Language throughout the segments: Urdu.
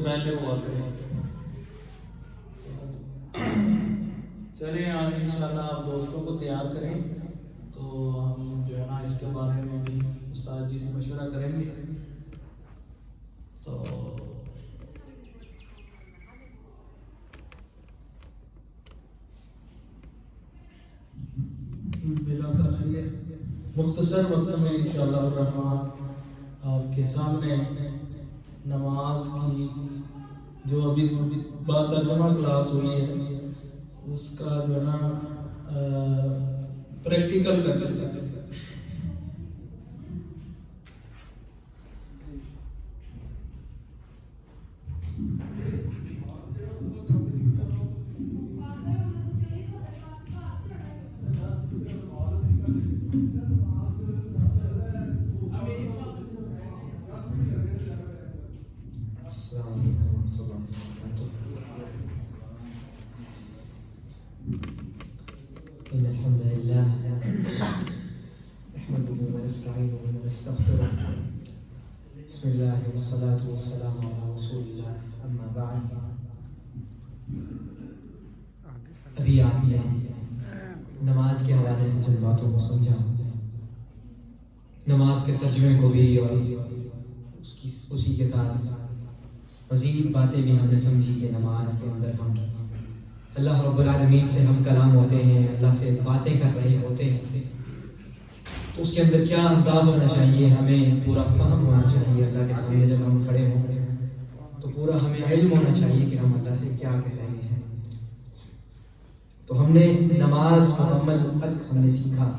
پہلے ہوا کریں. چلیں انشاءاللہ آپ دوستوں کو تیار کریں تو ہم جو ہے نا اس کے بارے میں بھی استاد جی سے مشورہ کریں گے. تو بلا تاخیر مختصر وقت میں انشاءاللہ الرحمن آپ کے سامنے نماز کی جو ابھی بات ترجمہ کلاس ہوئی ہے اس کا جو ہے نا پریکٹیکل کر کے إن الحمد لله نحمده ونستعينه ونستغفره بسم الله والصلاة والسلام على رسول الله أما بعد. ابھی آپ نے نماز کے حوالے سے جن باتوں کو سمجھا، نماز کے ترجمے کو بھی اور اسی کے ساتھ مزید باتیں بھی ہم نے سمجھی کہ نماز کے اندر ہم اللہ رب العالمین سے ہم کلام ہوتے ہیں، اللہ سے باتیں کر رہے ہوتے ہیں، تو اس کے اندر کیا انداز ہونا چاہیے، ہمیں پورا فہم ہونا چاہیے. اللہ کے سامنے جب ہم کھڑے ہوں تو پورا ہمیں علم ہونا چاہیے کہ ہم اللہ سے کیا کہہ رہے ہیں. تو ہم نے نماز مکمل تک ہم نے سیکھا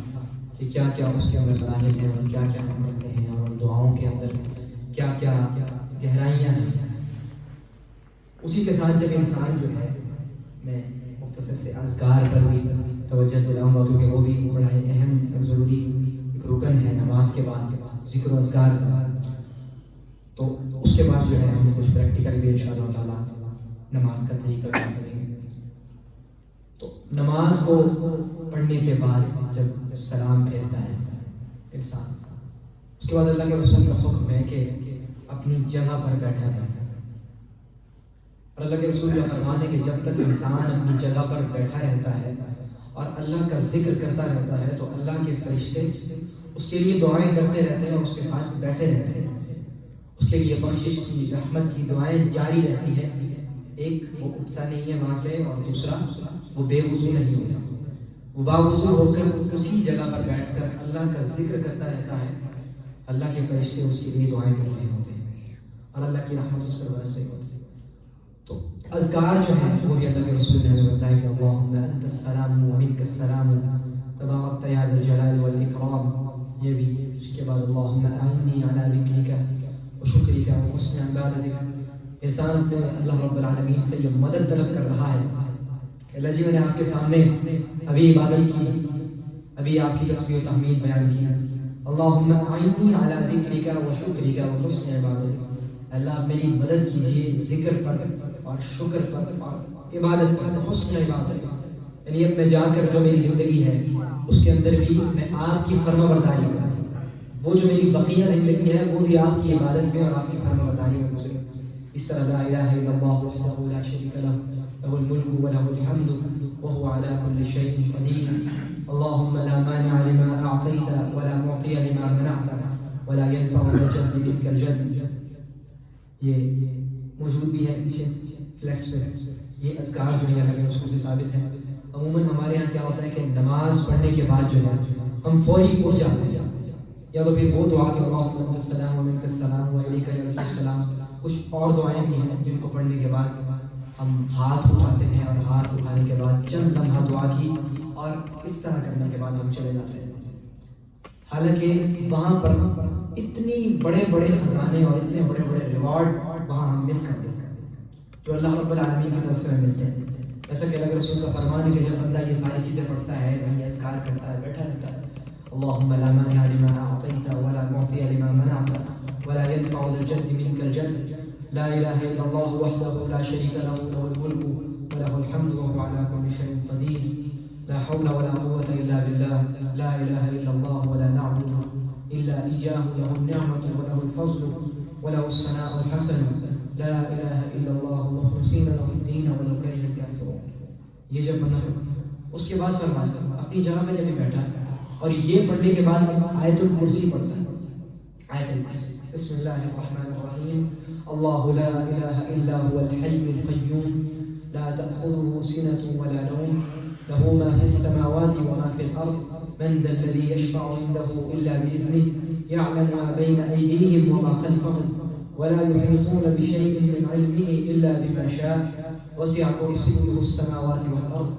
کہ کیا کیا اس کے اندر مراحل ہیں اور کیا کیا ہم کرتے ہیں اور دعاؤں کے اندر کیا کیا گہرائیاں ہیں. اسی کے ساتھ جب انسان جو ہے، میں مختصر سے اذکار پر بھی توجہ دلاؤں گا کیونکہ وہ بھی بڑا اہم اور ضروری ایک رکن ہے نماز کے بعد ذکر و اذکار کا. تو اس کے بعد جو ہے ہم کچھ پریکٹیکل بھی انشاءاللہ تعالیٰ نماز کا طریقہ کریں گے. تو نماز کو پڑھنے کے بعد جب سلام پھیرتا ہے انسان، اس کے بعد اللہ کے رسول کا حکم ہے کہ اپنی جگہ پر بیٹھا رہے. اور اللہ کے رسول کا فرمان ہے کہ جب تک انسان اپنی جگہ پر بیٹھا رہتا ہے اور اللہ کا ذکر کرتا رہتا ہے تو اللہ کے فرشتے اس کے لیے دعائیں کرتے رہتے ہیں اور اس کے ساتھ بیٹھے رہتے ہیں. اس کے لیے بخشش کی، رحمت کی دعائیں جاری رہتی ہے. ایک وہ اٹھتا نہیں ہے وہاں سے، اور دوسرا وہ بے وضو نہیں ہوتا، وہ باوضو ہو کر اسی جگہ پر بیٹھ کر اللہ کا ذکر کرتا رہتا ہے. اللہ کے فرشتے اس کے لیے دعائیں کر رہے ہوتے ہیں اور اللہ کی رحمت اس پر برس رہی ہوتی ہے. تو اذکار جو ہے وہ بھی اللہ کے رسول نے ہمیں بتایا کہ اللہم انت السلام و منک السلام تبارکت یا ذا الجلال والاکرام. یہ بھی اس کے بعد اللہم اعنی علی ذکرک و شکرک و حسن عبادتک. انسان سے اللہ رب العالمین سے یہ مدد طلب کر رہا ہے کہ اللہ جی میں نے آپ کے سامنے ابھی عبادت کی، ابھی آپ کی تسبیح و تحمید بیان کی. اللہم اعنی علی ذکرک و شکرک و حسن عبادتک. اللہ آپ میری مدد کیجیے ذکر پر اور شکر پر اور عبادت پر، حسن عبادت. یعنی اب میں جا کر جو میری زندگی ہے اس کے اندر بھی میں آپ کی فرما برداری کروں. وہ جو میری بقیہ زندگی ہے وہ بھی آپ کی عبادت میں اور آپ کی فرما برداری میں گزرے. اس طرح لا الہ الا اللہ وحدہ لا شریک لہ لہ الملک ولہ الحمد وہو علی کل شیء قدیر. اللہم لا مانع لما اعطیت ولا معطی لما منعت ولا ينفع ذا الجد منک الجد. یہ موجود بھی ہے پیچھے فلیکس پہ. یہ اذکار جو ہے اللہ کے رسول سے ثابت ہے. عموماً ہمارے یہاں کیا ہوتا ہے کہ نماز پڑھنے کے بعد جو ہے ہم فوری اٹھ جاتے ہیں، یا تو پھر وہ دعا کہ اللہم انت السلام و منک السلام و الیک یرجع السلام. کچھ اور دعائیں بھی ہیں جن کو پڑھنے کے بعد ہم ہاتھ اٹھاتے ہیں اور ہاتھ اٹھانے کے بعد چند لمحہ دعا کی اور اس طرح کرنے کے بعد ہم چلے جاتے ہیں. حالانکہ وہاں پر اتنی بڑے بڑے خزانے اور اتنے بڑے بڑے ریوارڈ وہاں ہم مس کرتے ہیں جو اللہ رب العالمین کی طرف سے ہمیں ملتے ہیں. جیسا کہ اللہ رسول کا فرمان ہے کہ جب بندہ یہ ساری چیزیں پڑھتا ہے، وہی اذکار کرتا ہے، بیٹھا رہتا ہے، اللہم لا مانع لما اعطیت ولا معطی لما منعت ولا ينفع ذا الجد منک الجد لا الہ الا اللہ وحدہ لا شریک لہ لہ الملک ولہ الحمد وہو علی کل شیء قدیر. لا حول ولا قوة الا باللہ لا الہ الا اللہ ولا نعبد الا ایاہ لہ النعمة وله الفضل وله الثناء الحسن لا الہ الا اللہ مخلصین لہ الدین ولو کرہ الکافرون. یہ جب بندہ اس کے بعد فرمایا اپنی جگہ میں جب بیٹھا اور یہ پڑھنے کے بعد آیت الکرسی پڑھتا ہے. آیت الکرسی بسم اللہ الرحمن الرحیم اللہ لا الہ الا هو الحی القیوم لا تأخذه سنة ولا نوم له ما في السماوات وما في الأرض من ذا الذي يشفع عنده إلا بإذنه يعلم ما بين أيديهم وما خلفهم ولا يحيطون بشيء من علمه إلا بما شاء وسع كرسيه السماوات والأرض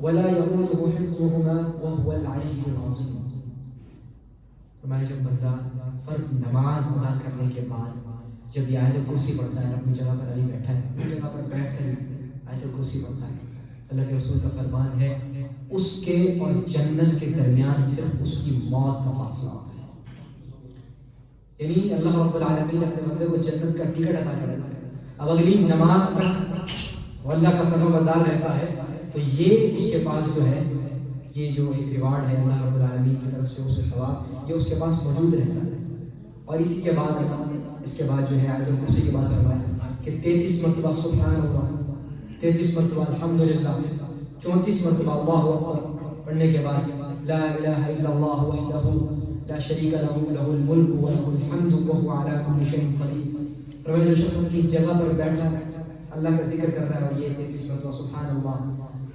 ولا يؤوده حفظهما وهو العلي العظيم. فرمایا جب بندہ فرض نماز ادا کرنے کے بعد جب یہ آیت الکرسی پڑھتا ہے اپنی جگہ پر علی بیٹھا ہے اپنی جگہ پر بیٹھ کر آیت الکرسی پڑھتا ہے اللہ کے رسول کا فرمان ہے اس کے اور جنت کے درمیان صرف اس کی موت کا فاصلہ ہوتا ہے. یعنی اللہ رب العالمین اپنے بندے کو جنت کا ٹکٹ عطا کر دیتا ہے. اب اگلی نماز تک وہ اللہ کا فرمان بردار رہتا ہے تو یہ اس کے پاس جو ہے یہ جو ایک ریوارڈ ہے اللہ رب العالمین کی طرف سے اسے ثواب یہ اس کے پاس موجود رہتا ہے. اور اسی کے بعد اس کے بعد جو ہے آیت الکرسی کے بعد فرمایا کہ 33 مرتبہ سبحان اللہ 33 مرتبہ الحمدللہ 34 مرتبہ اللہ اکبر پڑھنے کے بعد لا الہ الا اللہ وحدہ لا شریک لہ لہ الملک ولہ الحمد وہو علی کل شیء قدیر. فرمایا جو شخص اپنی جگہ پر بیٹھا ہے اللہ کا ذکر کر رہا ہے اور یہ 33 مرتبہ سبحان اللہ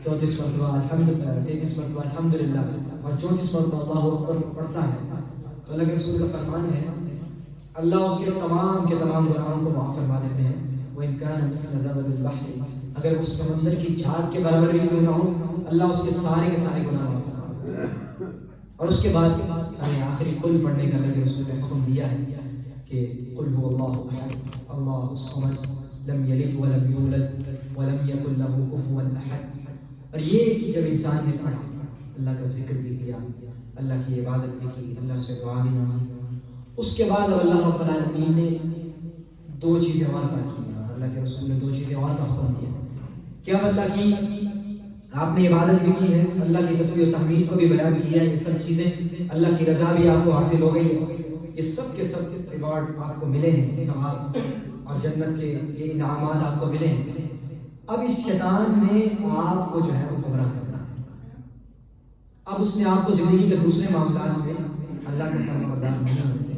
34 مرتبہ الحمدللہ 33 مرتبہ الحمدللہ اور 34 مرتبہ اللہ اکبر پڑھتا ہے تو اللہ کے رسول کا فرمان ہے اللہ اس کے تمام گناہوں کو معاف فرما دیتے ہیں. وَإِنْ كَانَ مِثْلَ زَبَدِ الْبَحْرِ اگر اس سمندر کی جھاگ کے برابر بھی کیوں نہ ہو اللہ اس کے سارے گناہ معاف فرما دیتے ہیں. اور اس کے بعد ہمیں آخری قل پڑھنے کا اللہ کے رسول نے حکم دیا ہے کہ قل هو اللہ احد اللہ الصمد لم یلد ولم یولد ولم یکن لہ کفوا احد. اور یہ جب انسان نے پڑھا اللہ کا ذکر بھی کیا اللہ کی عبادت بھی کی اللہ سے دعا بھی مانگی اس کے بعد اللہ رب العالمین نے 2 چیزیں اور عطا کی ہیں. اللہ کے رسول نے 2 چیزیں اور کا حکم دیا کہ اب اللہ کی آپ نے عبادت بھی کی ہے اللہ کی تسبیح و تحمید کو بھی بیان کیا ہے. یہ سب چیزیں اللہ کی رضا بھی آپ کو حاصل ہو گئی ہے. یہ سب کے سب ریوارڈ آپ کو ملے ہیں ثواب اور جنت کے یہ انعامات آپ کو ملے ہیں. اب اس شیطان نے آپ کو جو ہے وہ گمراہ کرنا ہے. اب اس نے آپ کو زندگی کے دوسرے معاملات میں اللہ کا فرمانبردار نہیں ہوتے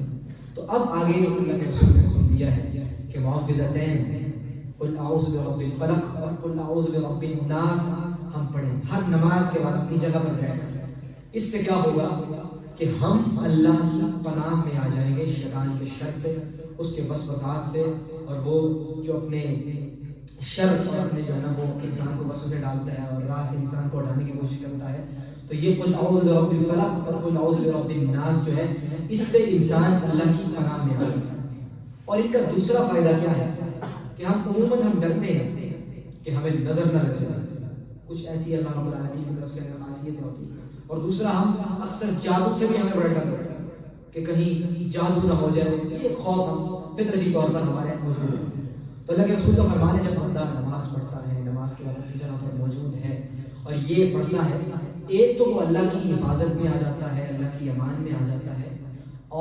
تو اب آگے اللہ کے رسول نے حکم دیا ہے کہ معوذتین قل اعوذ برب الفلق اور قل اعوذ برب الناس ہم پڑھیں ہر نماز کے بعد اپنی جگہ پر بیٹھ کر. اس سے کیا ہوگا کہ ہم اللہ کی پناہ میں آ جائیں گے شیطان کے شر سے اس کے وسوسات سے اور وہ جو اپنے شر اور اپنے جو ہے نا وہ انسان کو وسوسے ڈالتا ہے اور راہ سے انسان کو ہٹانے کی کوشش کرتا ہے. تو یہ قل اعوذ برب الفلق اور قل اعوذ برب الناس جو ہے اس سے انسان اللہ کی پناہ میں آ جاتا ہے. اور ان کا دوسرا فائدہ کیا ہے کہ عموماً ہم ڈرتے ہیں کہ ہمیں نظر نہ لگ جائے. کچھ ایسی اللہ رب العالمین کی طرف سے ہمیں خاصیتیں ہوتی ہیں. اور دوسرا ہم اکثر جادو سے بھی ہمیں بڑا ڈر لگتا ہے کہ کہیں جادو نہ ہو جائے. یہ خوف ہم فطرتی طور پر ہمارے موجود ہے. تو اللہ کے رسول کا فرمان ہے جب بندہ نماز پڑھتا ہے نماز کے بعد اپنی جگہ پر موجود ہے اور یہ پڑھتا ہے ایک تو وہ اللہ کی حفاظت میں آ جاتا ہے اللہ کی امان میں آ جاتا ہے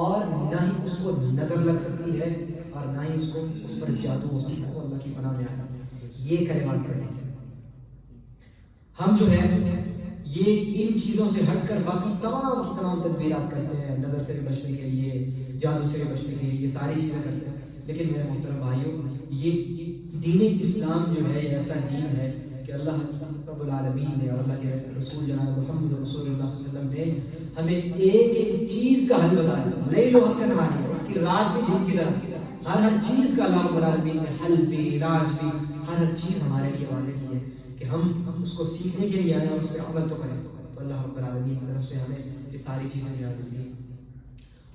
اور نہ ہی اس کو نظر لگ سکتی ہے اور نہ ہی اس کو اس پر جادو ہو سکتا ہے. وہ اللہ کی پناہ میں آ جاتا ہے. یہ کلمات پڑھنے کے ہم جو ہے یہ ان چیزوں سے ہٹ کر باقی تمام کی تمام تدبیرات کرتے ہیں. نظر سے بھی بچنے کے لیے جادو سے بھی بچنے کے لیے یہ ساری چیزیں کرتے ہیں. لیکن میرے محترم بھائیوں یہ دین اسلام جو ہے یہ ایسا دین ہے کہ اللہ رب العالمین نے اور اللہ کے رسول جناب محمد رسول اللہ صلی اللہ علیہ وسلم نے ہمیں ایک ایک چیز کا حل بتایا. لیل و نہار اس کی رات بھی دن کی طرح ہر چیز کا اللہ رب العالمین نے حل بھی علاج بھی ہر چیز ہمارے لیے واضح کی ہے کہ ہم اس کو سیکھنے کے لیے آئے اور اس پہ عمل تو کریں. تو اللہ رب العالمین کی طرف سے ہمیں یہ ساری چیزیں یاد ہوتی ہیں.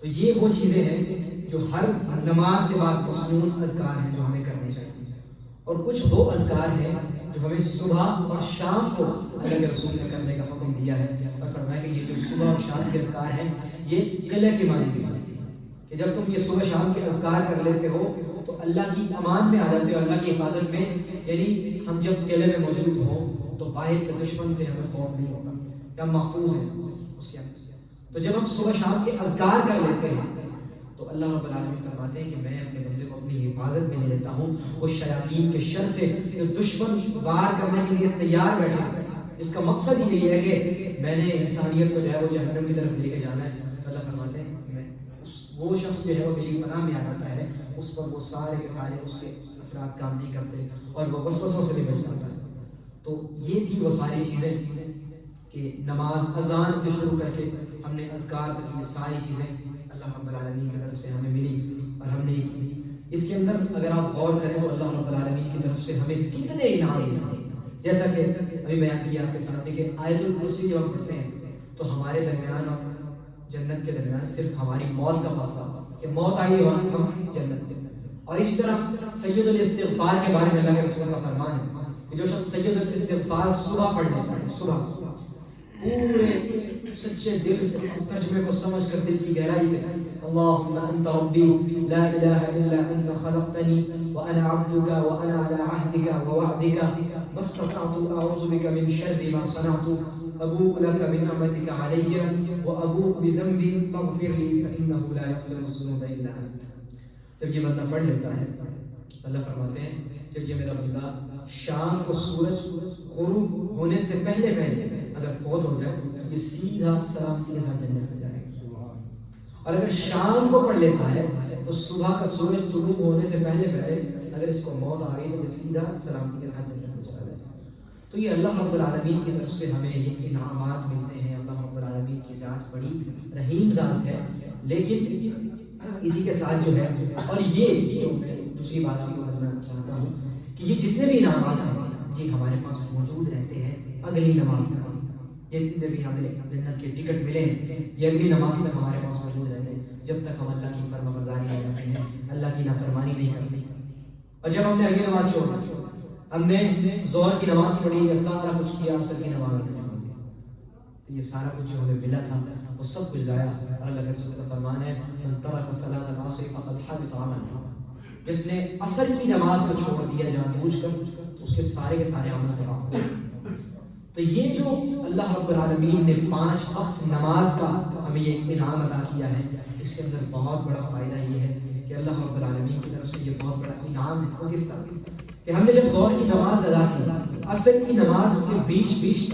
تو یہ وہ چیزیں ہیں جو ہر نماز کے بعد مصنون اذکار ہیں جو ہمیں کرنے چاہیے. اور کچھ وہ اذکار ہیں جو ہمیں صبح اور شام کو اللہ کے رسول نے کرنے کا حکم دیا ہے اور فرمایا کہ یہ جو صبح اور شام کے اذکار ہیں یہ قلعہ کی مانی گئی کہ جب تم یہ صبح شام کے اذکار کر لیتے ہو تو اللہ کی امان میں آ جاتے ہو اللہ کی حفاظت میں. یعنی ہم جب قلعے میں موجود ہوں تو باہر کے دشمن سے ہمیں خوف نہیں ہوتا کہ ہم محفوظ ہیں اس کے اندر. تو جب ہم صبح شام کے اذکار کر لیتے ہیں تو اللہ رب العالمین فرماتے ہیں کہ میں اپنے بندے کو اپنی حفاظت میں لے لیتا ہوں اس شیاطین کے شر سے جو دشمن وار کرنے کے لیے تیار بیٹھے ہیں، اس کا مقصد یہی ہے کہ میں نے انسانیت کو جو ہے وہ جہنم کی طرف لے کے جانا ہے. تو اللہ فرماتے ہیں وہ شخص جو ہے وہ میری پناہ میں آ جاتا ہے، اس پر وہ سارے کے سارے اس کے اثرات کام نہیں کرتے اور وہ وسوسوں سے بھی بچ جاتا ہے. تو یہ تھی وہ ساری چیزیں کہ نماز اذان سے شروع کر کے ہم نے اذکار تک یہ ساری چیزیں اللہ رب العالمین کی طرف سے ہمیں ملی اور ہم نے کی. اس کے اندر اگر آپ غور کریں تو اللہ رب العالمین کی طرف سے ہمیں کتنے انعام ہیں. جیسا کہ ابھی بیان کیا آپ کے سامنے کہ آیت الکرسی جب ہم پڑھتے ہیں تو ہمارے درمیان اور جنت کے درمیان صرف ہماری موت کا فاصلہ کہ موت آئی اور ہم جنت میں. اور اسی طرح سید الاستغفار کے بارے میں اللہ کے رسول کا فرمان ہے کہ جو شخص سید الاستغفار صبح پڑھ لیتا ہے، صبح پورے سچے دل سے ترجمے کو سمجھ کر دل کی گہرائی سے اللہم انت ربی لا الہ الا انت خلقتنی وانا عبدک وانا علی عہدک ووعدک ما استطعت اعوذ بک من شر ما صنعت ابوء لك بنعمتك علی وابوء بذنبی فاغفر لی فانه لا یغفر الذنوب الا انت. جب یہ بندہ پڑھ لیتا ہے اللہ فرماتے ہیں جب یہ میرا بندہ شام کو سورج غروب ہونے سے پہلے اگر فوت ہو جائے یہ سیدھا سلامتی کے ساتھ جنت میں جائے گا. اور اگر شام کو پڑھ لیتا ہے تو صبح کا سورج طلوع ہونے سے پہلے اگر اس کو موت آ گئی تو یہ سیدھا سلامتی کے ساتھ جنت میں چلا جائے گا. تو یہ اللہ رب العالمین کی طرف سے ہمیں یہ انعامات ملتے ہیں. اللہ رب العالمین کی ذات بڑی رحیم ذات ہے. لیکن اسی کے ساتھ جو ہے اور یہ جو میں دوسری بات آپ کو کرنا چاہتا ہوں کہ یہ جتنے بھی انعامات ہیں یہ ہمارے پاس موجود رہتے ہیں اگلی نماز تک. جتنے بھی ہمیں جنت کے ٹکٹ ملے ہیں یہ اگلی نماز تک ہمارے پاس موجود رہتے ہیں جب تک ہم اللہ کی فرمانبرداری نہیں کرتے ہیں، اللہ کی نافرمانی نہیں کرتے. اور جب ہم نے اگلی نماز چھوڑی، ہم نے ظہر کی نماز پڑھی یا سارا کچھ کیا، عصر کی نماز نہیں پڑھی، یہ سارا کچھ جو ہمیں ملا تھا وہ سب کچھ ضائع. اور اللہ کے رسول کا فرمان ہے من ترک صلاۃ العصر فقد حبط عمله، جس نے عصر کی نماز کو چھوڑ دیا جان بوجھ کر اس کے سارے عمل تباہ ہو. تو یہ جو اللہ رب العالمین نے 5 وقت نماز کا ہمیں یہ انعام عطا کیا ہے، اس کے اندر بہت بڑا فائدہ یہ ہے کہ اللہ رب العالمین کی طرف سے یہ بہت بڑا انعام ہے. وہ کس طرح کہ ہم نے جب ظہر کی نماز ادا کی، عصر کی نماز کے بیچ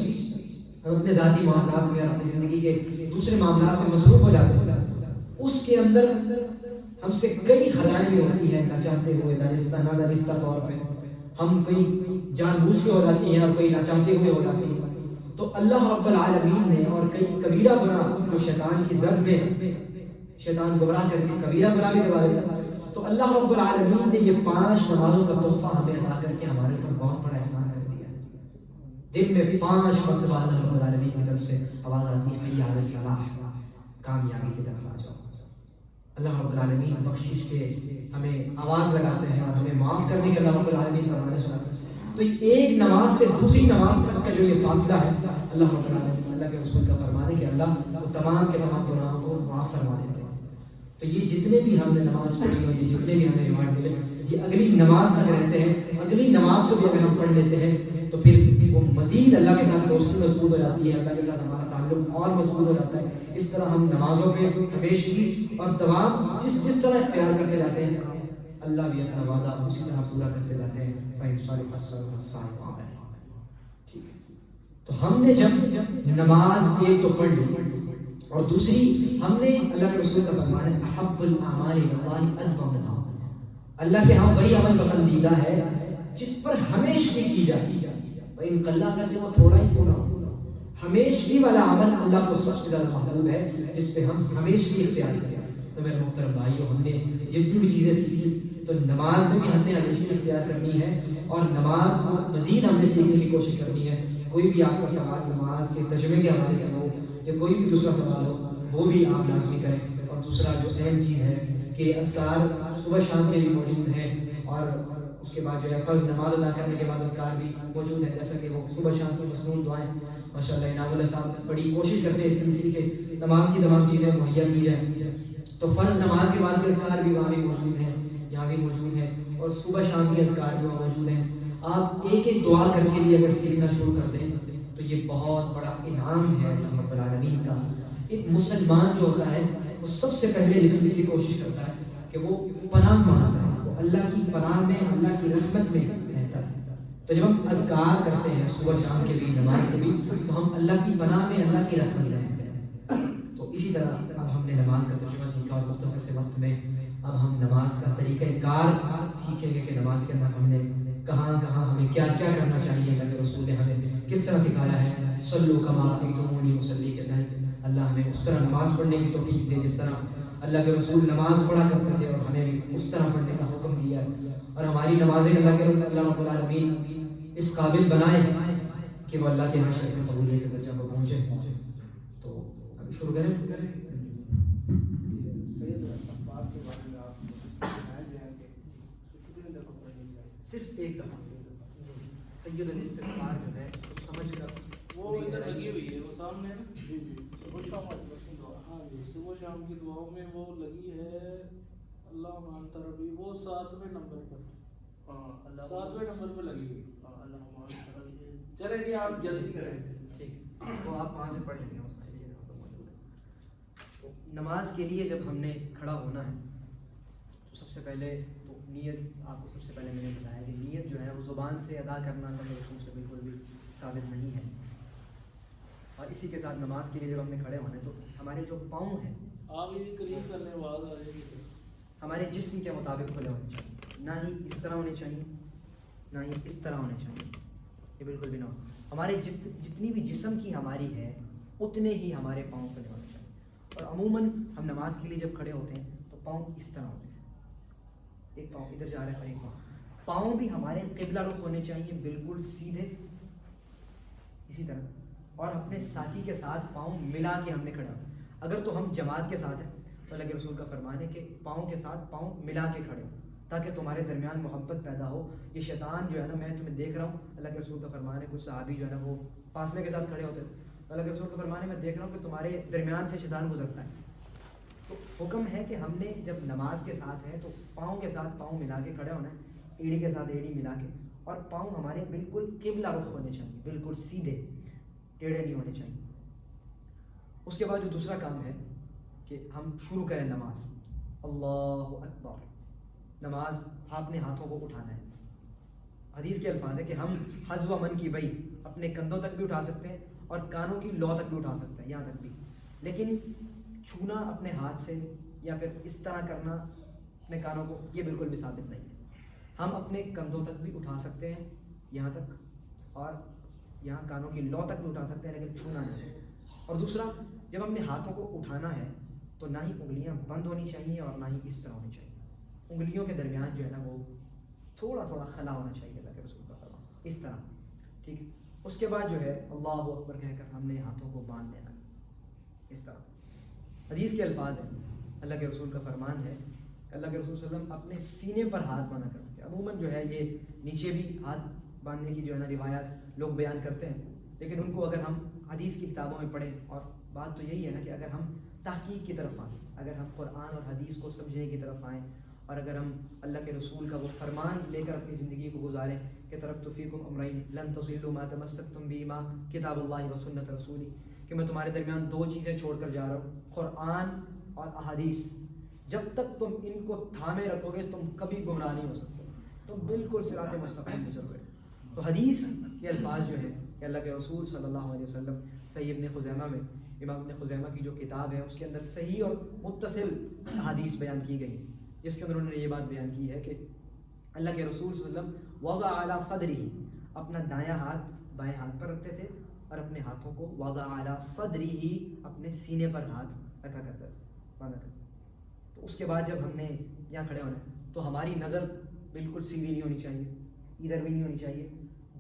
ہم اپنے ذاتی معاملات میں اور اپنی زندگی کے دوسرے معاملات میں مصروف ہو جاتے ہیں، اس کے اندر ہم سے کئی خطائیں بھی ہوتی ہیں نہ چاہتے ہوئے، نادانستہ طور پہ ہم کئی جان بوجھ کے ہو جاتی ہیں اور کئی نہ چاہتے ہوئے ہو جاتی ہیں. تو اللہ رب العالمین نے اور کئی کبیرہ گناہ جو شیطان کی زد میں شیطان گمراہ کر کے کبیرہ گناہ بھی کروا دیتا ہے، تو اللہ رب العالمین نے یہ 5 نمازوں کا تحفہ ہمیں عطا کر کے ہمارے اوپر بہت بڑا احسان کر دیا. دن میں 5 مرتبہ اللہ رب العالمین کی طرف سے آواز آتی ہے حی علی الفلاح، کامیابی کی طرف آ جاؤ. اللہ رب العالمین بخشش کے ہمیں آواز لگاتے ہیں اور ہمیں معاف کرنے کے اللہ رب العالمین فرمانے سناتے ہیں. تو ایک نماز سے دوسری نماز تک کا جو یہ فاصلہ ہے اللہ رب العالمین اللہ کے رسول کا فرمان ہے کہ اللہ وہ تمام کے تمام گناہوں کو معاف فرما دیتے ہیں. تو یہ جتنے بھی ہم نے نماز پڑھی اور یہ جتنے بھی ہمیں ریوارڈ ملے یہ اگلی نماز تک رہتے ہیں. اگلی نماز کو بھی اگر ہم پڑھ لیتے ہیں تو پھر وہ مزید اللہ کے ساتھ دوستی مضبوط ہو جاتی ہے، اللہ کے ساتھ ہمارا تعلق اور مضبوط ہو جاتا ہے. اس طرح ہم نمازوں پہ ہمیشگی اور دوام جس طرح اختیار کرتے جاتے ہیں اللہ بھی اپنا وعدہ اسی طرح پورا کرتے جاتے ہیں. ٹھیک ہے، تو ہم نے جب نماز ایک تو پڑھ لی اور دوسری ہم نے اللہ کے رسول کا فرمان ہے احب الاعمال اللہ ادومها، اللہ کے ہاں وہی عمل پسندیدہ ہے جس پر ہمیشگی کی جاتی ہے. ان قلہ اگر جو تھوڑا ہی کیوں نہ ہو، ہمیشگی والا عمل اللہ کو سب سے زیادہ محبوب ہے جس پہ ہم ہمیشگی اختیار کریں. تو میرے محترم بھائیو، ہم نے جتنی بھی چیزیں سیکھی تو نماز میں بھی ہم نے ہمیشگی اختیار کرنی ہے اور نماز کو مزید ہم نے سیکھنے کی کوشش کرنی ہے. کوئی بھی آپ کا سوال نماز کے ترجمے کے حوالے سے ہو یا کوئی بھی دوسرا سوال ہو وہ بھی آپ لازمی کریں. اور دوسرا جو اہم چیز ہے کہ اذکار صبح شام کے بھی موجود ہیں اور اس کے بعد جو ہے فرض نماز ادا کرنے کے بعد اذکار بھی موجود ہیں، جیسا کہ وہ صبح شام کی مصنون دعائیں ماشاءاللہ انعام اللہ صاحب بڑی کوشش کرتے ہیں اس سلسلے کے تمام کی تمام چیزیں مہیا کی جائیں. تو فرض نماز کے بعد کے اذکار بھی وہاں بھی موجود ہیں، یہاں بھی موجود ہیں اور صبح شام کے اذکار بھی وہاں موجود ہیں. آپ ایک ایک دعا کر کے بھی اگر سیکھنا شروع کر دیں تو یہ بہت بڑا انعام ہے اللہ رب العالمین کا. ایک مسلمان جو ہوتا ہے وہ سب سے پہلے اس چیز کی کوشش کرتا ہے کہ وہ پناہ مانگتا ہے، وہ اللہ کی پناہ میں، اللہ کی رحمت میں رہتا ہے۔ تو جب ہم اذکار کرتے ہیں صبح شام کے بھی، نماز کے بھی، تو ہم اللہ کی پناہ میں، اللہ کی رحمت میں رہتے ہیں۔ تو اسی طرح اب ہم نے نماز کا ترجمہ سیکھا اور مختصر سے وقت میں اب ہم نماز کا طریقہ کار سیکھیں گے کہ نماز کے اندر ہم نے کہاں کہاں ہمیں کیا کیا کرنا چاہیے، اللہ کے رسول نے ہمیں کس طرح سکھایا ہے۔ صلو کما رأیتمونی اصلی کے تحت اللہ ہمیں اس طرح نماز پڑھنے کی توفیق دے جس طرح اللہ کے رسول نماز پڑھا کرتے تھے، اور ہمیں بھی اس طرح پڑھنے کا حکم دیا ہے، اور ہماری نمازیں اللہ رب العالمین اس قابل بنائے کہ وہ اللہ کے یہاں شرف قبولیت کے درجہ کو پہنچے۔ تو ابھی شروع کریں۔ صرف ایک دفعہ سید الاستغفار جو ہے سمجھ کر وہ ادھر لگی ہوئی ہے، وہ سامنے ہے نا، جی جی، صبح شام ہاں جی، صبح شام کی دعاؤں میں وہ لگی ہے، اللہ مان ربی، وہ 7ویں نمبر پر، ہاں 7ویں نمبر پہ لگی ہوئی، اللہ مان ربی۔ چلے گی آپ جلدی کریں، ٹھیک، وہ آپ وہاں سے پڑھ لیں گے، وہ ساری چیزیں وہاں پہ موجود ہیں۔ نماز کے لیے جب ہم نے کھڑا ہونا ہے تو سب سے پہلے تو نیت، آپ کو سب سے پہلے میں نے بتایا کہ نیت جو ہے وہ زبان سے ادا کرنا اللہ کے رسول سے بالکل بھی ثابت نہیں ہے، اور اسی کے ساتھ نماز کے لیے جب ہم نے کھڑے ہونا ہے تو ہمارے جو پاؤں ہیں آپ یہ قریب کرنے آواز آ جائے گی، ہمارے جسم کے مطابق کھلے ہونے چاہیے، نہ ہی اس طرح ہونے چاہیے نہ ہی اس طرح ہونے چاہیے، یہ بالکل بھی نہ ہو۔ ہمارے جتنی بھی جسم کی ہماری ہے اتنے ہی ہمارے پاؤں کھلے ہونے چاہیے، اور عموماً ہم نماز کے لیے جب کھڑے ہوتے ہیں تو پاؤں اس طرح ہوتے ہیں، ایک پاؤں ادھر جا رہا ہے اور ایک پاؤں بھی ہمارے قبلہ رخ ہونے چاہیے، بالکل سیدھے اسی طرح، اور اپنے ساتھی کے ساتھ پاؤں ملا کے ہم نے کھڑا۔ اگر تو ہم جماعت کے ساتھ ہیں تو اللہ کے رسول کا فرمان ہے کہ پاؤں کے ساتھ پاؤں ملا کے کھڑے ہو تاکہ تمہارے درمیان محبت پیدا ہو۔ یہ شیطان جو ہے نا، میں تمہیں دیکھ رہا ہوں، اللہ کے رسول کا فرمان ہے، کچھ صحابی جو ہے نا وہ فاصلے کے ساتھ کھڑے ہوتے ہیں، اللہ کے رسول کا فرمان ہے میں دیکھ رہا ہوں کہ تمہارے درمیان سے شیطان گزرتا ہے۔ تو حکم ہے کہ ہم نے جب نماز کے ساتھ ہے تو پاؤں کے ساتھ پاؤں ملا کے کھڑے ہونا ہے، ایڑی کے ساتھ ایڑی ملا کے، اور پاؤں ہمارے بالکل قبلہ رخ ہونے چاہیے، بالکل سیدھے، ٹیڑھے نہیں ہونے چاہیے۔ اس کے بعد جو دوسرا کام ہے کہ ہم شروع کریں نماز، اللہ اکبر، نماز اپنے ہاتھوں کو اٹھانا ہے۔ حدیث کے الفاظ ہے کہ ہم حذو من کی بئی، اپنے کندھوں تک بھی اٹھا سکتے ہیں اور کانوں کی لو تک بھی اٹھا سکتے ہیں، یہاں تک بھی، لیکن چھونا اپنے ہاتھ سے یا پھر اس طرح کرنا اپنے کانوں کو، یہ بالکل بھی ثابت نہیں ہے۔ ہم اپنے کندھوں تک بھی اٹھا سکتے ہیں یہاں تک، اور یہاں کانوں کی لو تک بھی اٹھا سکتے ہیں، لیکن چھونا نہیں ہے۔ اور دوسرا، جب ہم نے ہاتھوں کو اٹھانا ہے تو نہ ہی انگلیاں بند ہونی چاہیے اور نہ ہی اس طرح ہونی چاہیے، انگلیوں کے درمیان جو ہے نا وہ تھوڑا تھوڑا خلا ہونا چاہیے، اللہ کے رسول کا فرمان، اس طرح، ٹھیک ہے۔ اس کے بعد جو ہے اللہ اکبر کہہ کر ہم نے ہاتھوں کو باندھ لینا، اس طرح۔ حدیث کے الفاظ ہیں، اللہ کے رسول کا فرمان ہے، اللہ کے رسول صلی اللہ علیہ وسلم اپنے سینے پر ہاتھ باندھا کرتے ہیں۔ عموماً جو ہے یہ نیچے بھی ہاتھ باندھنے کی جو ہے نا روایات لوگ بیان کرتے ہیں، لیکن ان کو اگر ہم حدیث کی کتابوں میں پڑھیں، اور بات تو یہی ہے نا کہ اگر ہم تحقیق کی طرف آئیں، اگر ہم قرآن اور حدیث کو سمجھنے کی طرف آئیں، اور اگر ہم اللہ کے رسول کا وہ فرمان لے کر اپنی زندگی کو گزاریں کہ ترکت فیکم امرین لن تضلوا ما تمسکتم بہما کتاب اللہ و سنت رسولی، کہ میں تمہارے درمیان دو چیزیں چھوڑ کر جا رہا ہوں، قرآن اور احادیث، جب تک تم ان کو تھامے رکھو گے تم کبھی گمراہ نہیں ہو سکتے، تم بالکل صراط مستقیم پہ چلو گے۔ تو حدیث کے الفاظ جو ہیں کہ اللہ کے رسول صلی اللہ علیہ وسلم، صحیح ابن خزیمہ میں، امام ابن خزیمہ کی جو کتاب ہے اس کے اندر صحیح اور متصل حدیث بیان کی گئی، جس کے اندر انہوں نے یہ بات بیان کی ہے کہ اللہ کے رسول صلی اللہ علیہ وسلم وضع علی صدری، اپنا دایاں ہاتھ بائیں ہاتھ پر رکھتے تھے اور اپنے ہاتھوں کو وضع علی صدری ہی، اپنے سینے پر ہاتھ رکھا کرتے تھے، باندھا کرتے تھے۔ تو اس کے بعد جب ہم نے یہاں کھڑے ہونا ہے تو ہماری نظر بالکل سیدھی نہیں ہونی چاہیے، ادھر بھی نہیں ہونی چاہیے،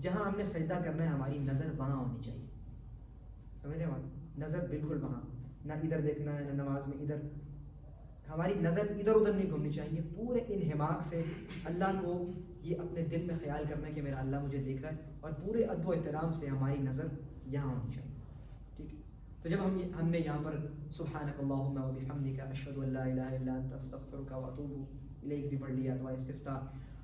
جہاں ہم نے سجدہ کرنا ہے ہماری نظر وہاں ہونی چاہیے، سمجھ رہے ہیں؟ نظر بالکل وہاں، نہ ادھر دیکھنا ہے نہ نماز میں ادھر، ہماری نظر ادھر ادھر نہیں گھومنی چاہیے، پورے انہماک سے اللہ کو یہ اپنے دل میں خیال کرنا ہے کہ میرا اللہ مجھے دیکھ رہا ہے، اور پورے ادب و احترام سے ہماری نظر یہاں ہونی چاہیے، ٹھیک ہے۔ تو جب ہم نے یہاں پر سبحانک اللہم و بحمدک اشہد ان لا الہ الا انت استغفرک و اتوب الیک بھی پڑھ لیا، دعا استفتاح،